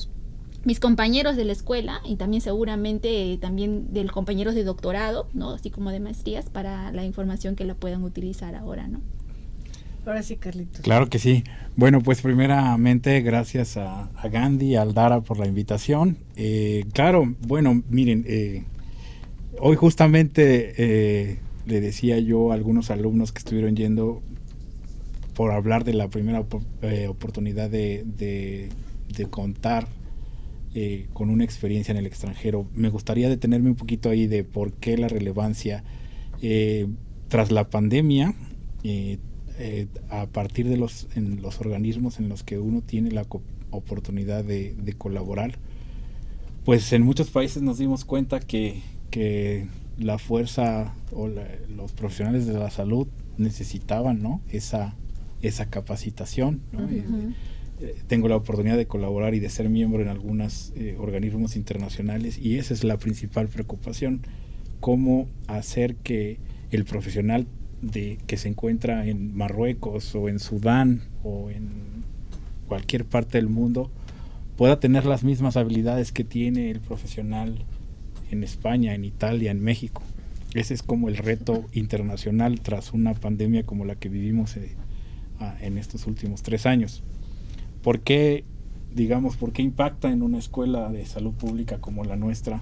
mis compañeros de la escuela, y también seguramente también de los compañeros de doctorado, ¿no? Así como de maestrías, para la información que la puedan utilizar ahora, ¿no? Ahora sí, Carlitos. Claro que sí. Bueno, pues primeramente gracias a Gandhi y a Aldara por la invitación. Claro, bueno, miren, hoy justamente le decía yo a algunos alumnos que estuvieron yendo por hablar de la primera oportunidad de contar con una experiencia en el extranjero. Me gustaría detenerme un poquito ahí de por qué la relevancia. Tras la pandemia, a partir de los organismos en los que uno tiene la oportunidad de colaborar, pues en muchos países nos dimos cuenta que la fuerza o los profesionales de la salud necesitaban, ¿no? esa capacitación, ¿no? Uh-huh. Tengo la oportunidad de colaborar y de ser miembro en algunos organismos internacionales, y esa es la principal preocupación: cómo hacer que el profesional que se encuentra en Marruecos o en Sudán o en cualquier parte del mundo pueda tener las mismas habilidades que tiene el profesional en España, en Italia, en México. Ese es como el reto internacional tras una pandemia como la que vivimos en estos últimos 3 años. ¿Por qué impacta en una escuela de salud pública como la nuestra,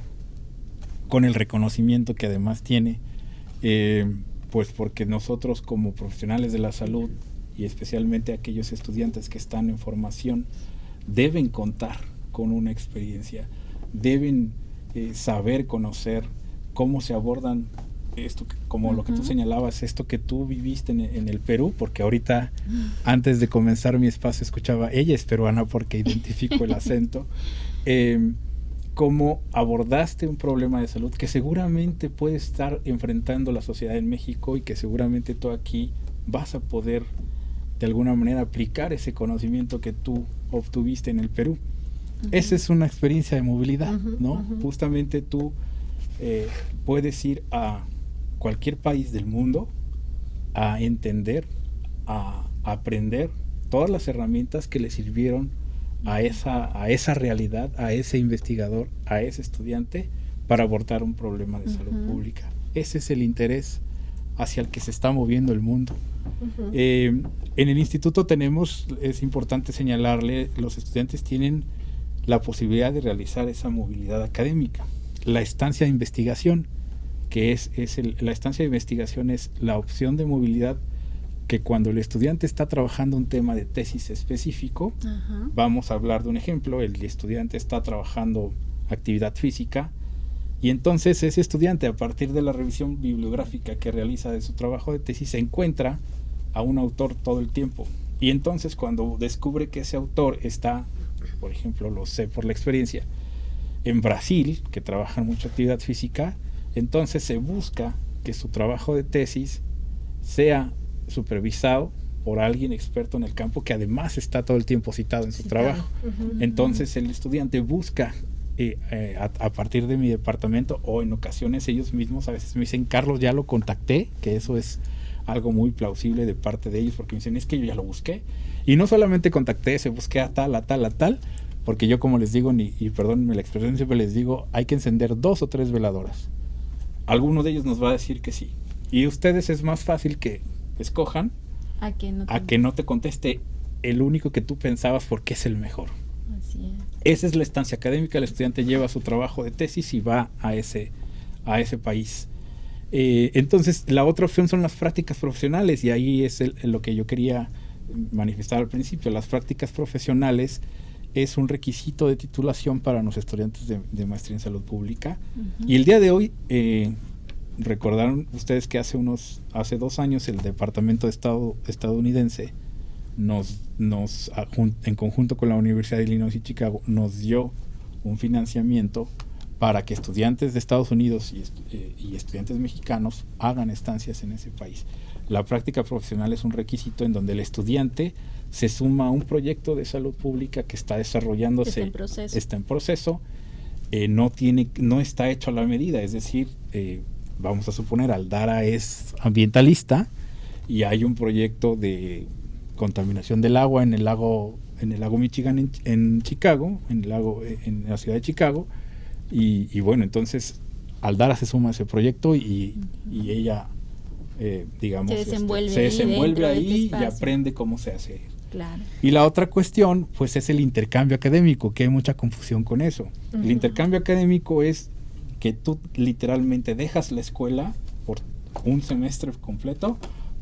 con el reconocimiento que además tiene? Pues porque nosotros, como profesionales de la salud, y especialmente aquellos estudiantes que están en formación, deben contar con una experiencia, deben saber, conocer cómo se abordan esto, como lo que tú señalabas, esto que tú viviste en el Perú, porque ahorita, antes de comenzar mi espacio, escuchaba, ella es peruana porque identifico el acento. Cómo abordaste un problema de salud que seguramente puede estar enfrentando la sociedad en México, y que seguramente tú aquí vas a poder de alguna manera aplicar ese conocimiento que tú obtuviste en el Perú. Esa es una experiencia de movilidad, ¿no? Justamente tú puedes ir a cualquier país del mundo a entender, a aprender todas las herramientas que le sirvieron a esa realidad, a ese investigador, a ese estudiante, para abordar un problema de salud pública. Ese es el interés hacia el que se está moviendo el mundo. En el instituto es importante señalarle, los estudiantes tienen la posibilidad de realizar esa movilidad académica. La estancia de investigación, que la estancia de investigación es la opción de movilidad que cuando el estudiante está trabajando un tema de tesis específico, vamos a hablar de un ejemplo: el estudiante está trabajando actividad física, y entonces ese estudiante, a partir de la revisión bibliográfica que realiza de su trabajo de tesis, se encuentra a un autor todo el tiempo, y entonces cuando descubre que ese autor está, por ejemplo, lo sé por la experiencia, en Brasil, que trabajan mucho actividad física, entonces se busca que su trabajo de tesis sea supervisado por alguien experto en el campo, que además está todo el tiempo citado en su trabajo. Entonces el estudiante busca a partir de mi departamento, o en ocasiones ellos mismos a veces me dicen, Carlos, ya lo contacté, que eso es algo muy plausible de parte de ellos, porque me dicen, es que yo ya lo busqué, y no solamente contacté, se busqué a tal, porque yo como les digo, y perdónenme la expresión, siempre les digo, hay que encender 2 o 3 veladoras. Alguno de ellos nos va a decir que sí. Y ustedes es más fácil que escojan a que no te conteste el único que tú pensabas porque es el mejor. Así es. Esa es la estancia académica, el estudiante lleva su trabajo de tesis y va a ese país. Entonces, la otra opción son las prácticas profesionales, y ahí es lo que yo quería manifestar al principio. Las prácticas profesionales es un requisito de titulación para los estudiantes de maestría en salud pública. Y el día de hoy, recordaron ustedes que hace 2 años el Departamento de Estado estadounidense en conjunto con la Universidad de Illinois y Chicago, nos dio un financiamiento para que estudiantes de Estados Unidos y estudiantes mexicanos hagan estancias en ese país. La práctica profesional es un requisito en donde el estudiante se suma a un proyecto de salud pública que está desarrollándose, está en proceso, no está hecho a la medida, es decir, vamos a suponer, Aldara es ambientalista y hay un proyecto de contaminación del agua en el lago Michigan en Chicago, en la ciudad de Chicago, y bueno, entonces Aldara se suma a ese proyecto y ella digamos se desenvuelve ahí y aprende cómo se hace. Claro. Y la otra cuestión pues es el intercambio académico, que hay mucha confusión con eso. El intercambio académico es que tú literalmente dejas la escuela por un semestre completo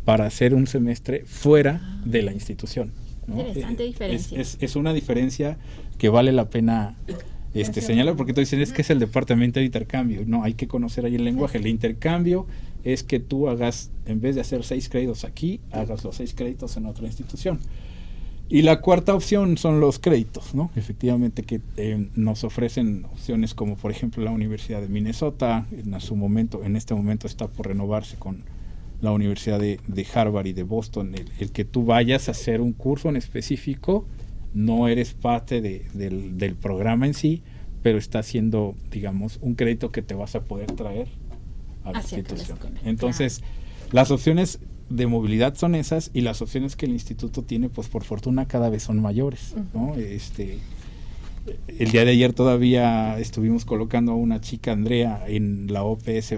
para hacer un semestre fuera de la institución, ¿no? Interesante diferencia. Es una diferencia que vale la pena señalar, porque tú dices, es que es el departamento de intercambio. No, hay que conocer ahí el lenguaje. El intercambio es que tú hagas, en vez de hacer 6 créditos aquí, hagas los 6 créditos en otra institución. Y la cuarta opción son los créditos, ¿no? Efectivamente que nos ofrecen opciones como por ejemplo la Universidad de Minnesota, en este momento está por renovarse con la Universidad de Harvard y de Boston, el que tú vayas a hacer un curso en específico, no eres parte del programa en sí, pero está haciendo, digamos, un crédito que te vas a poder traer a la institución. Entonces, las opciones de movilidad son esas, y las opciones que el instituto tiene, pues por fortuna cada vez son mayores, ¿no? El día de ayer todavía estuvimos colocando a una chica, Andrea, en la OPS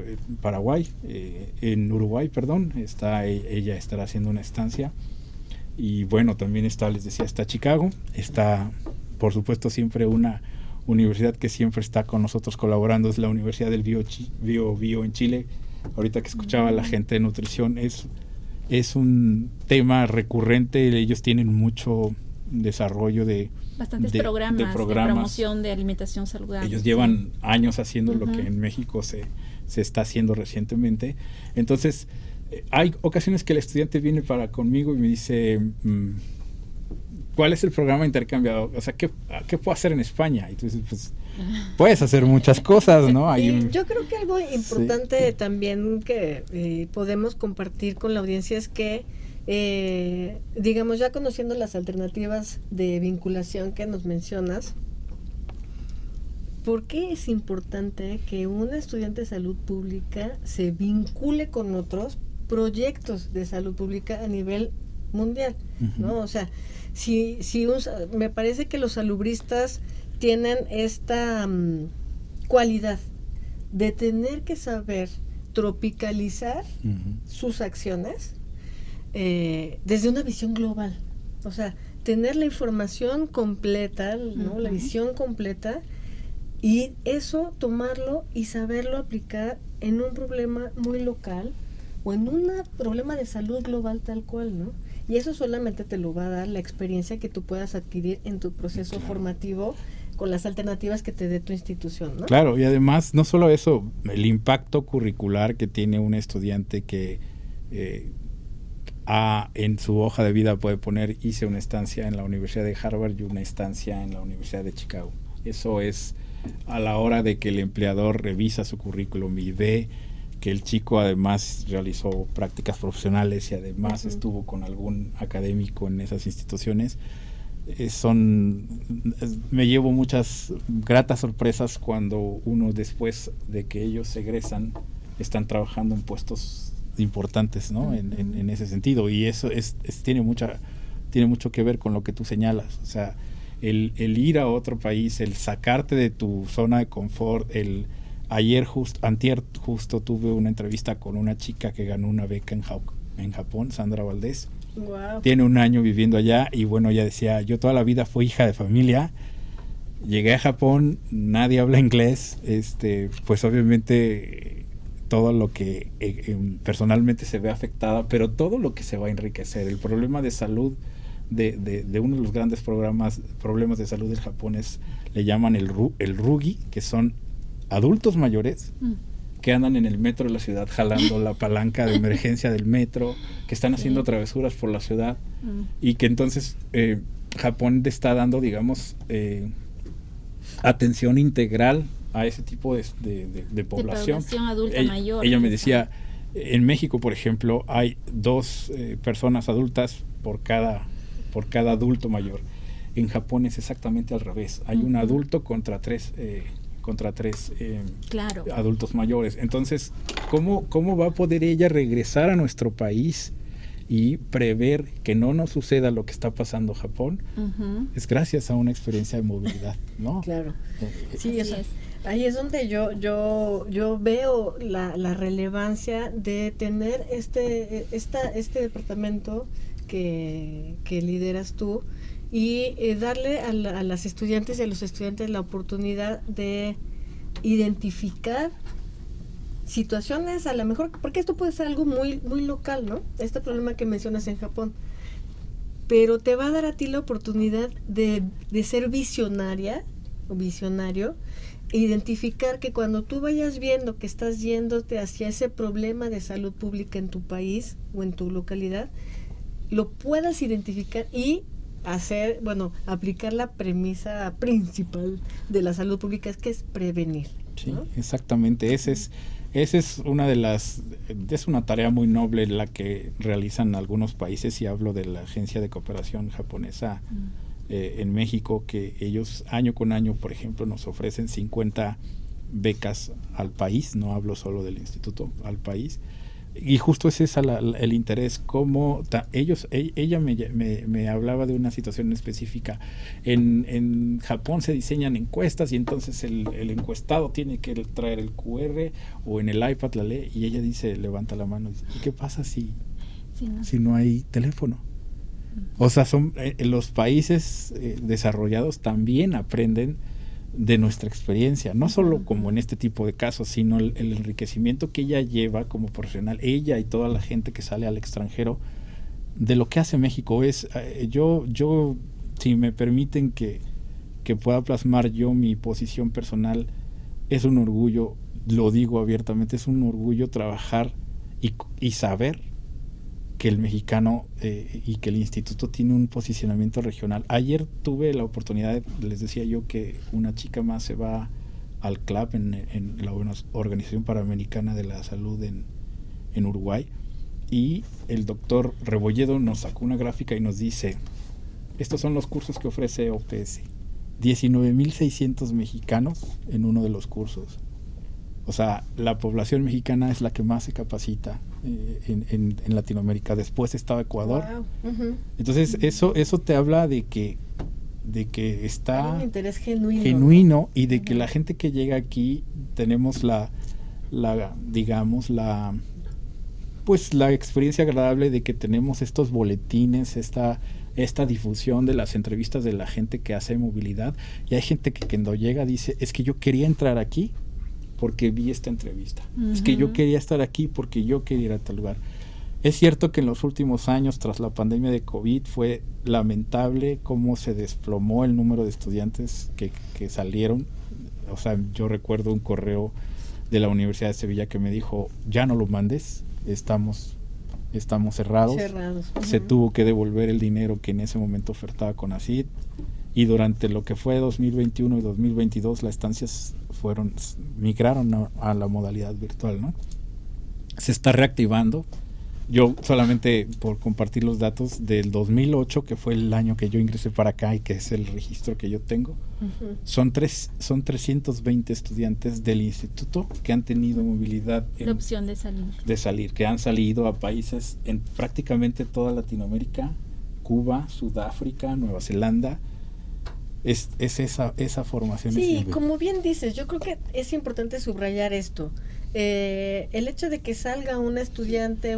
en Uruguay, perdón. Ella estará haciendo una estancia. Y bueno, también les decía, está Chicago, está por supuesto siempre una universidad que siempre está con nosotros colaborando, es la Universidad del Bio en Chile. Ahorita que escuchaba a la gente de nutrición, es un tema recurrente. Ellos tienen mucho desarrollo de programas de promoción de alimentación saludable. Ellos llevan años haciendo lo que en México se está haciendo recientemente. Entonces, hay ocasiones que el estudiante viene conmigo y me dice, ¿cuál es el programa de intercambio? O sea, ¿qué puedo hacer en España? Y tú dices, pues, puedes hacer muchas cosas, ¿no? Yo creo que algo importante también que podemos compartir con la audiencia es que, digamos, ya conociendo las alternativas de vinculación que nos mencionas, ¿por qué es importante que un estudiante de salud pública se vincule con otros proyectos de salud pública a nivel mundial, ¿no? O sea, me parece que los salubristas tienen esta cualidad de tener que saber tropicalizar sus acciones desde una visión global. O sea, tener la información completa, ¿no? La visión completa, y eso tomarlo y saberlo aplicar en un problema muy local o en un problema de salud global tal cual, ¿no? Y eso solamente te lo va a dar la experiencia que tú puedas adquirir en tu proceso formativo con las alternativas que te dé tu institución, ¿no? Claro, y además no solo eso, el impacto curricular que tiene un estudiante que en su hoja de vida puede poner, hice una estancia en la Universidad de Harvard y una estancia en la Universidad de Chicago. Eso es a la hora de que el empleador revisa su currículum y ve que el chico además realizó prácticas profesionales y además estuvo con algún académico en esas instituciones. Me llevo muchas gratas sorpresas cuando uno, después de que ellos egresan, están trabajando en puestos importantes, ¿no? En ese sentido, y eso tiene mucho que ver con lo que tú señalas. O sea, el ir a otro país, el sacarte de tu zona de confort, antier justo tuve una entrevista con una chica que ganó una beca en Japón, Sandra Valdés. Wow. Tiene 1 año viviendo allá y bueno, ella decía, yo toda la vida fui hija de familia, llegué a Japón, nadie habla inglés, pues obviamente todo lo que personalmente se ve afectada, pero todo lo que se va a enriquecer. El problema de salud de uno de los grandes problemas de salud del Japón le llaman el rugi, que son adultos mayores que andan en el metro de la ciudad jalando la palanca de emergencia del metro, que están haciendo travesuras por la ciudad y que entonces Japón está dando, digamos, atención integral a ese tipo de población. Adulta mayor. Ella me decía, en México, por ejemplo, hay 2 personas adultas por cada adulto mayor. En Japón es exactamente al revés. Hay un adulto contra 3 claro, adultos mayores. Entonces, ¿cómo va a poder ella regresar a nuestro país y prever que no nos suceda lo que está pasando en Japón? Es gracias a una experiencia de movilidad, ¿no? Claro. Sí, ahí es donde yo veo la relevancia de tener este departamento que lideras tú y darle a las estudiantes y a los estudiantes la oportunidad de identificar situaciones, a lo mejor, porque esto puede ser algo muy, muy local, ¿no? Este problema que mencionas en Japón, pero te va a dar a ti la oportunidad de ser visionaria o visionario, e identificar que cuando tú vayas viendo que estás yéndote hacia ese problema de salud pública en tu país o en tu localidad, lo puedas identificar y aplicar la premisa principal de la salud pública, que es prevenir, ¿no? Sí, exactamente. Esa es una tarea muy noble la que realizan algunos países, y hablo de la Agencia de Cooperación Japonesa en México, que ellos año con año, por ejemplo, nos ofrecen 50 becas al país, no hablo solo del instituto, al país. Y justo es esa el interés, como ella me hablaba de una situación específica. En Japón se diseñan encuestas y entonces el encuestado tiene que traer el QR o en el iPad la lee, y ella dice, levanta la mano, ¿y qué pasa si no hay teléfono? O sea, los países desarrollados también aprenden de nuestra experiencia, no solo como en este tipo de casos, sino el enriquecimiento que ella lleva como profesional, ella y toda la gente que sale al extranjero, de lo que hace México. Yo si me permiten que pueda plasmar yo mi posición personal, es un orgullo, lo digo abiertamente, es un orgullo trabajar y saber que el mexicano y que el instituto tiene un posicionamiento regional. Ayer tuve la oportunidad, les decía yo, que una chica más se va al CLAP, en la Organización Panamericana de la Salud en Uruguay, y el doctor Rebolledo nos sacó una gráfica y nos dice, estos son los cursos que ofrece OPS, 19,600 mexicanos en uno de los cursos. O sea, la población mexicana es la que más se capacita en Latinoamérica. Después estaba Ecuador. Wow. Entonces eso te habla de que está hay un interés genuino y de que la gente que llega aquí tenemos la experiencia agradable de que tenemos estos boletines, esta difusión de las entrevistas de la gente que hace movilidad, y hay gente que cuando llega dice, es que yo quería entrar aquí porque vi esta entrevista. Es que yo quería estar aquí porque yo quería ir a tal lugar. Es cierto que en los últimos años, tras la pandemia de COVID, fue lamentable cómo se desplomó el número de estudiantes que salieron. O sea, yo recuerdo un correo de la Universidad de Sevilla que me dijo, ya no lo mandes, estamos cerrados. Se tuvo que devolver el dinero que en ese momento ofertaba CONACYT, y durante lo que fue 2021 y 2022 las estancias migraron a la modalidad virtual, ¿no? Se está reactivando. Yo solamente por compartir los datos del 2008, que fue el año que yo ingresé para acá y que es el registro que yo tengo, son 320 estudiantes del instituto que han tenido movilidad, la opción de salir, que han salido a países en prácticamente toda Latinoamérica, Cuba, Sudáfrica, Nueva Zelanda, es esa formación. Sí, como bien dices, yo creo que es importante subrayar esto. El hecho de que salga un estudiante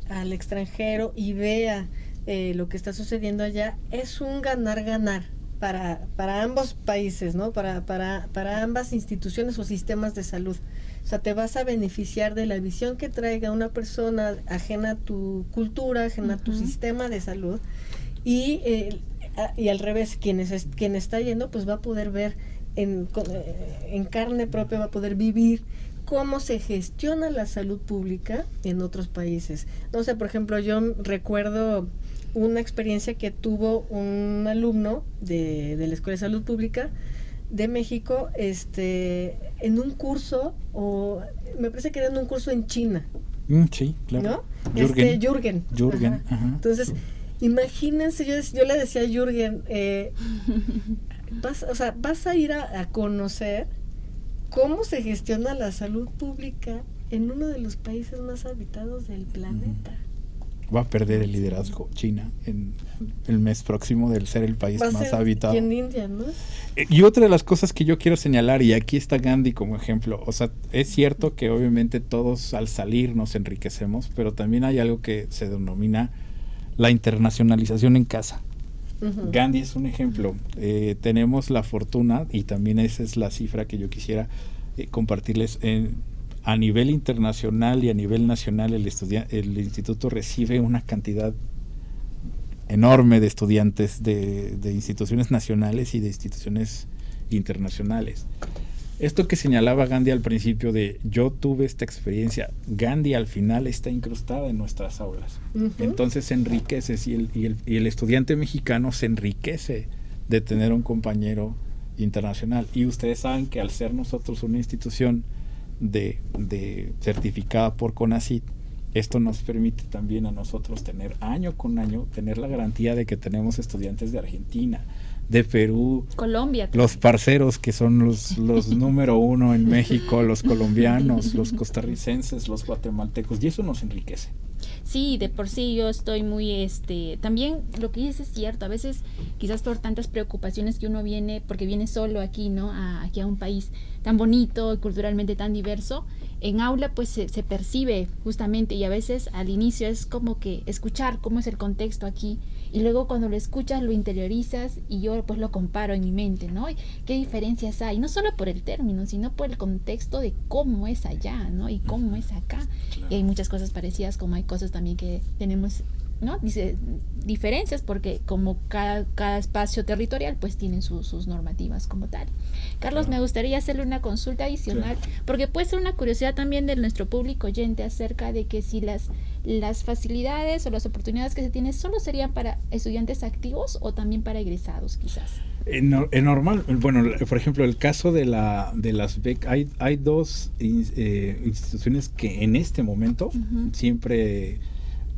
al extranjero y vea lo que está sucediendo allá es un ganar-ganar para ambos países, ¿no? Para ambas instituciones o sistemas de salud. O sea, te vas a beneficiar de la visión que traiga una persona ajena a tu cultura, ajena a tu sistema de salud, y al revés, quien está yendo pues va a poder ver en carne propia, va a poder vivir cómo se gestiona la salud pública en otros países. No sé, por ejemplo, yo recuerdo una experiencia que tuvo un alumno de la Escuela de Salud Pública de México, en un curso, o me parece que era en un curso en China. Sí, claro. ¿No? Jürgen. Ajá. Entonces, imagínense, yo le decía a Jürgen, vas a ir a conocer cómo se gestiona la salud pública en uno de los países más habitados del planeta. Va a perder el liderazgo China en el mes próximo del ser el país más habitado. En India, ¿no? Y otra de las cosas que yo quiero señalar, y aquí está Gandhi como ejemplo, o sea, es cierto que obviamente todos al salir nos enriquecemos, pero también hay algo que se denomina la internacionalización en casa. Gandhi es un ejemplo. Tenemos la fortuna, y también esa es la cifra que yo quisiera compartirles, a nivel internacional y a nivel nacional el instituto recibe una cantidad enorme de estudiantes de instituciones nacionales y de instituciones internacionales. Esto que señalaba Gandhi al principio de yo tuve esta experiencia, Gandhi al final está incrustada en nuestras aulas. Entonces se enriquece, y el estudiante mexicano se enriquece de tener un internacional. Y ustedes saben que al ser nosotros una institución de certificada por CONACYT, esto nos permite también a nosotros tener año con año, tener la garantía de que tenemos estudiantes de Argentina, de Perú, Colombia, los parceros que son los número uno en México, los colombianos, los costarricenses, los guatemaltecos, y eso nos enriquece. Sí, de por sí yo estoy muy, también lo que dices es cierto, a veces quizás por tantas preocupaciones que uno viene, porque viene solo aquí, ¿no? Aquí a un país tan bonito y culturalmente tan diverso, en aula pues se percibe justamente, y a veces al inicio es como que escuchar cómo es el contexto aquí, y luego cuando lo escuchas lo interiorizas, y yo pues lo comparo en mi mente, ¿no? Y qué diferencias hay, no solo por el término, sino por el contexto de cómo es allá, ¿no? Y cómo es acá. Claro. Y hay muchas cosas parecidas, como hay cosas también que tenemos, ¿no? Dice diferencias, porque como cada espacio territorial pues tienen sus normativas como tal. Carlos, me gustaría hacerle una consulta adicional, porque puede ser una curiosidad también de nuestro público oyente acerca de que si las facilidades o las oportunidades que se tienen solo serían para estudiantes activos o también para egresados quizás. En normal, bueno, por ejemplo, el caso de las becas, hay dos instituciones que en este momento siempre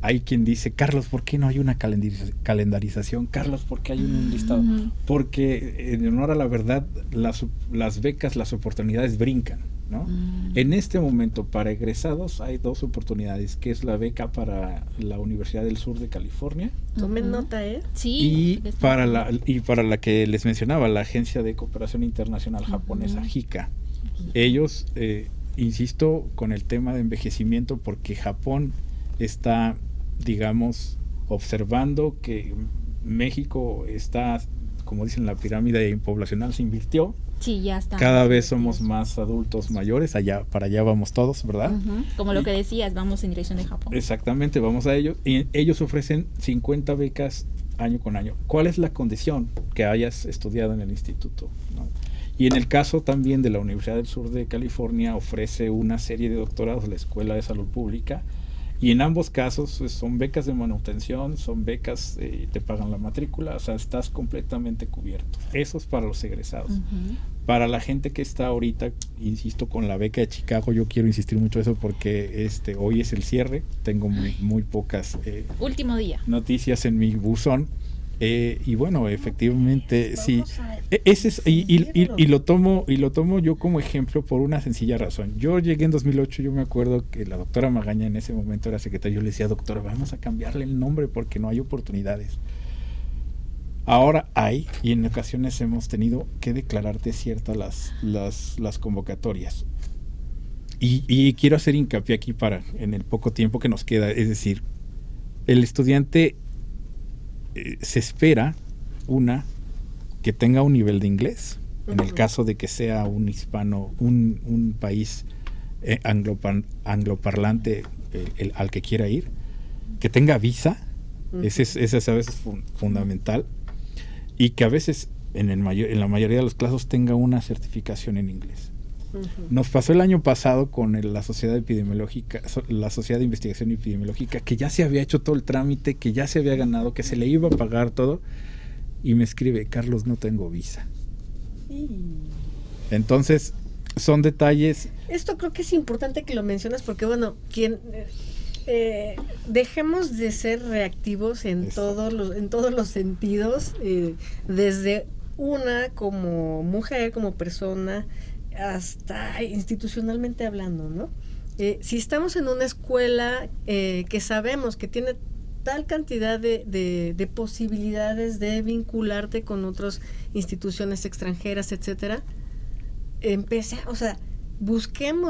hay quien dice, Carlos, ¿por qué no hay una calendarización? Carlos, ¿por qué hay un listado? Porque en honor a la verdad, las becas, las oportunidades brincan, ¿no? En este momento, para egresados hay dos oportunidades, que es la beca para la Universidad del Sur de California. Tomen nota, Sí. Y para la que les mencionaba, la Agencia de Cooperación Internacional japonesa, JICA. Ellos, insisto, con el tema de envejecimiento, porque Japón está, digamos, observando que México está, como dicen, la pirámide poblacional se invirtió. Sí, ya está. Cada vez somos más adultos mayores, para allá vamos todos, ¿verdad? Como lo que decías, vamos en dirección de Japón. Exactamente, vamos a ellos. Y ellos ofrecen 50 becas año con año. ¿Cuál es la condición? Que hayas estudiado en el instituto, ¿no? Y en el caso también de la Universidad del Sur de California, ofrece una serie de doctorados, la Escuela de Salud Pública. Y en ambos casos son becas de manutención, son becas, te pagan la matrícula, o sea, estás completamente cubierto. Eso es para los egresados. Para la gente que está ahorita, insisto, con la beca de Chicago, yo quiero insistir mucho eso porque hoy es el cierre, tengo muy pocas último día noticias en mi buzón. Y bueno, efectivamente sí, ese es, y lo tomo yo como ejemplo por una sencilla razón. Yo llegué en 2008, yo me acuerdo que la doctora Magaña en ese momento era secretaria. Yo le decía, doctora, vamos a cambiarle el nombre porque no hay oportunidades. Ahora hay, y en ocasiones hemos tenido que declararte ciertas las convocatorias. Y quiero hacer hincapié aquí en el poco tiempo que nos queda, es decir, el estudiante se espera que tenga un nivel de inglés, en el caso de que sea un hispano, un país angloparlante al que quiera ir, que tenga visa, ese es a veces fundamental, y que a veces en la mayoría de los casos tenga una certificación en inglés. Nos pasó el año pasado con la Sociedad Epidemiológica, la Sociedad de Investigación Epidemiológica, que ya se había hecho todo el trámite, que ya se había ganado, que se le iba a pagar todo, y me escribe: Carlos, no tengo visa. Entonces, son detalles. Esto creo que es importante que lo mencionas, porque bueno, dejemos de ser reactivos en todos los sentidos, desde una como mujer, como persona, hasta institucionalmente hablando, ¿no? Si estamos en una escuela que sabemos que tiene tal cantidad de posibilidades de vincularte con otras instituciones extranjeras, etcétera, busquen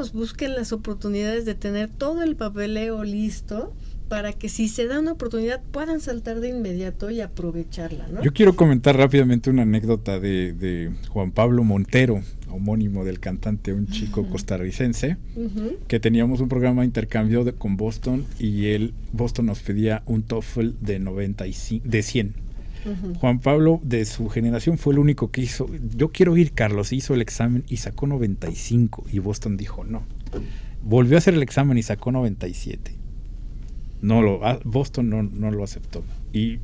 las oportunidades de tener todo el papeleo listo para que si se da una oportunidad puedan saltar de inmediato y aprovecharla, ¿no? Yo quiero comentar rápidamente una anécdota de Juan Pablo Montero, homónimo del cantante, un chico costarricense, que teníamos un programa de intercambio con Boston, y Boston nos pedía un TOEFL de 100. Juan Pablo, de su generación, fue el único que hizo: yo quiero ir, Carlos. Hizo el examen y sacó 95, y Boston dijo no. Volvió a hacer el examen y sacó 97. Boston no lo aceptó, y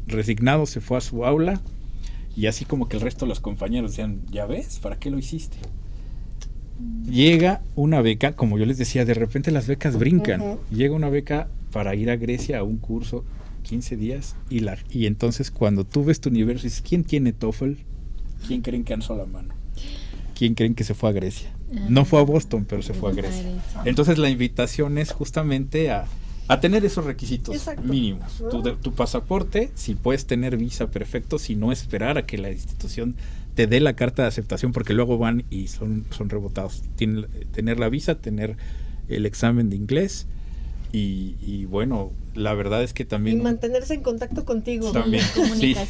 resignado se fue a su aula, y así como que el resto de los compañeros decían: ¿ya ves? ¿Para qué lo hiciste? Llega una beca, como yo les decía, de repente las becas brincan. Llega una beca para ir a Grecia a un curso 15 días, y entonces cuando tú ves tu universo y dices: ¿quién tiene TOEFL? ¿Quién creen que alzó la mano? ¿Quién creen que se fue a Grecia? No fue a Boston, pero se fue a Grecia. Entonces la invitación es justamente a tener esos requisitos mínimos. Tu pasaporte, si puedes tener visa, perfecto; si no, esperar a que la institución te dé la carta de aceptación, porque luego van y son rebotados. Tener la visa, tener el examen de inglés, y bueno, la verdad es que también... Y mantenerse en contacto contigo. También,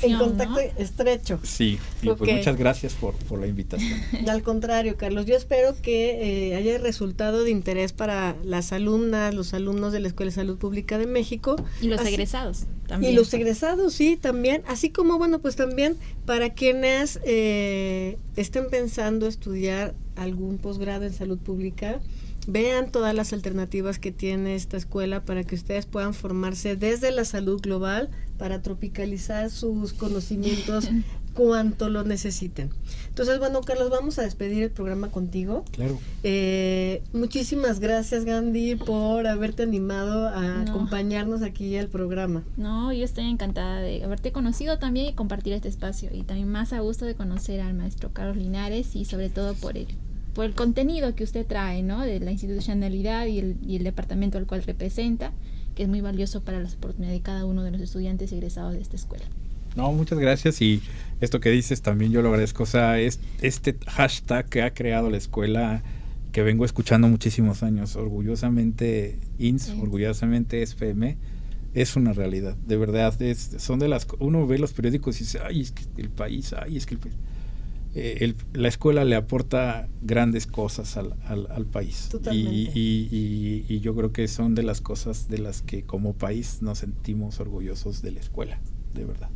en contacto estrecho. Sí, y pues muchas gracias por la invitación. Al contrario, Carlos, yo espero que haya resultado de interés para las alumnas, los alumnos de la Escuela de Salud Pública de México. Y los egresados también. Y los egresados, sí, también. Así como, bueno, pues también para quienes estén pensando estudiar algún posgrado en salud pública, vean todas las alternativas que tiene esta escuela para que ustedes puedan formarse desde la salud global para tropicalizar sus conocimientos cuanto lo necesiten. Entonces, bueno, Carlos, vamos a despedir el programa contigo. Claro. Muchísimas gracias, Gandhi, por haberte animado a acompañarnos aquí al programa. No, yo estoy encantada de haberte conocido también y compartir este espacio, y también más a gusto de conocer al maestro Carlos Linares, y sobre todo por el contenido que usted trae, ¿no? De la institucionalidad y el departamento al cual representa, que es muy valioso para las oportunidades de cada uno de los estudiantes egresados de esta escuela. No, muchas gracias, y esto que dices también yo lo agradezco. O sea, este hashtag que ha creado la escuela, que vengo escuchando muchísimos años, orgullosamente INS, orgullosamente SPM, es una realidad, de verdad. Son de las... Uno ve los periódicos y dice: ay, es que el país, ay, es que el país... la escuela le aporta grandes cosas al país. Y yo creo que son de las cosas de las que como país nos sentimos orgullosos de la escuela, de verdad.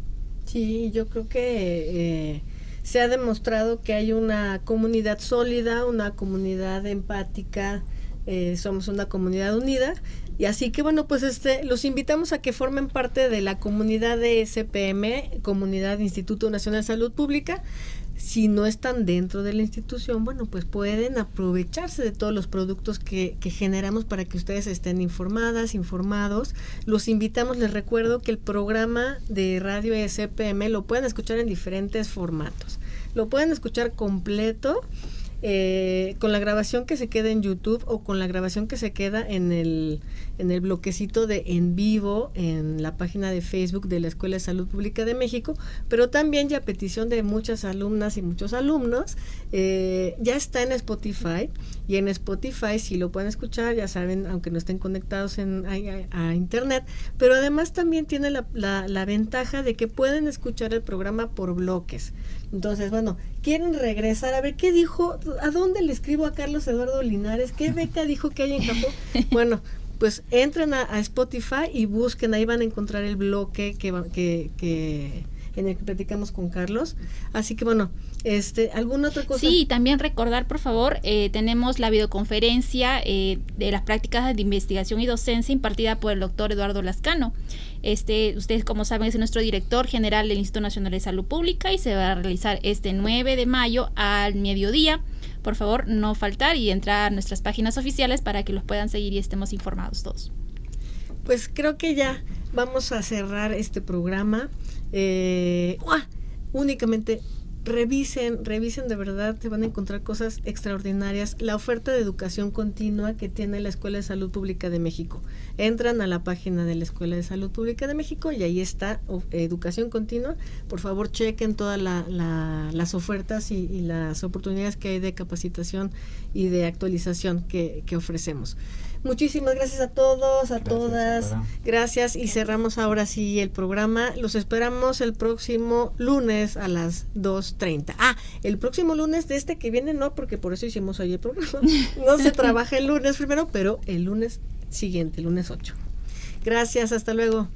Sí, yo creo que se ha demostrado que hay una comunidad sólida, una comunidad empática, somos una comunidad unida, y así que bueno, pues los invitamos a que formen parte de la comunidad de SPM, comunidad de Instituto Nacional de Salud Pública. Si no están dentro de la institución, bueno, pues pueden aprovecharse de todos los productos que generamos para que ustedes estén informados. Los invitamos, les recuerdo que el programa de radio SPM lo pueden escuchar en diferentes formatos. Lo pueden escuchar completo con la grabación que se queda en YouTube o con la grabación que se queda en el bloquecito de en vivo en la página de Facebook de la Escuela de Salud Pública de México, pero también ya a petición de muchas alumnas y muchos alumnos, ya está en Spotify, y en Spotify si lo pueden escuchar, ya saben, aunque no estén conectados a internet, pero además también tiene la ventaja de que pueden escuchar el programa por bloques. Entonces, bueno, quieren regresar a ver qué dijo, a dónde le escribo a Carlos Eduardo Linares, qué beca dijo que hay en Japón. Bueno, pues entren a Spotify y busquen, ahí van a encontrar el bloque que en el que platicamos con Carlos. Así que bueno, ¿alguna otra cosa? Sí, también recordar, por favor, tenemos la videoconferencia de las prácticas de investigación y docencia impartida por el doctor Eduardo Lascano. Ustedes, como saben, es nuestro director general del Instituto Nacional de Salud Pública y se va a realizar este 9 de mayo al mediodía. Por favor, no faltar y entrar a nuestras páginas oficiales para que los puedan seguir y estemos informados todos. Pues creo que ya vamos a cerrar este programa. Únicamente revisen de verdad, te van a encontrar cosas extraordinarias. La oferta de educación continua que tiene la Escuela de Salud Pública de México. Entran a la página de la Escuela de Salud Pública de México y ahí está educación continua. Por favor, chequen todas las ofertas y las oportunidades que hay de capacitación y de actualización que ofrecemos. Muchísimas gracias a todos, a todas. Gracias, y cerramos ahora sí el programa. Los esperamos el próximo lunes a las 2:30. El próximo lunes de que viene no, porque por eso hicimos hoy el programa. No se trabaja el lunes primero, pero el lunes siguiente, lunes 8. Gracias, hasta luego.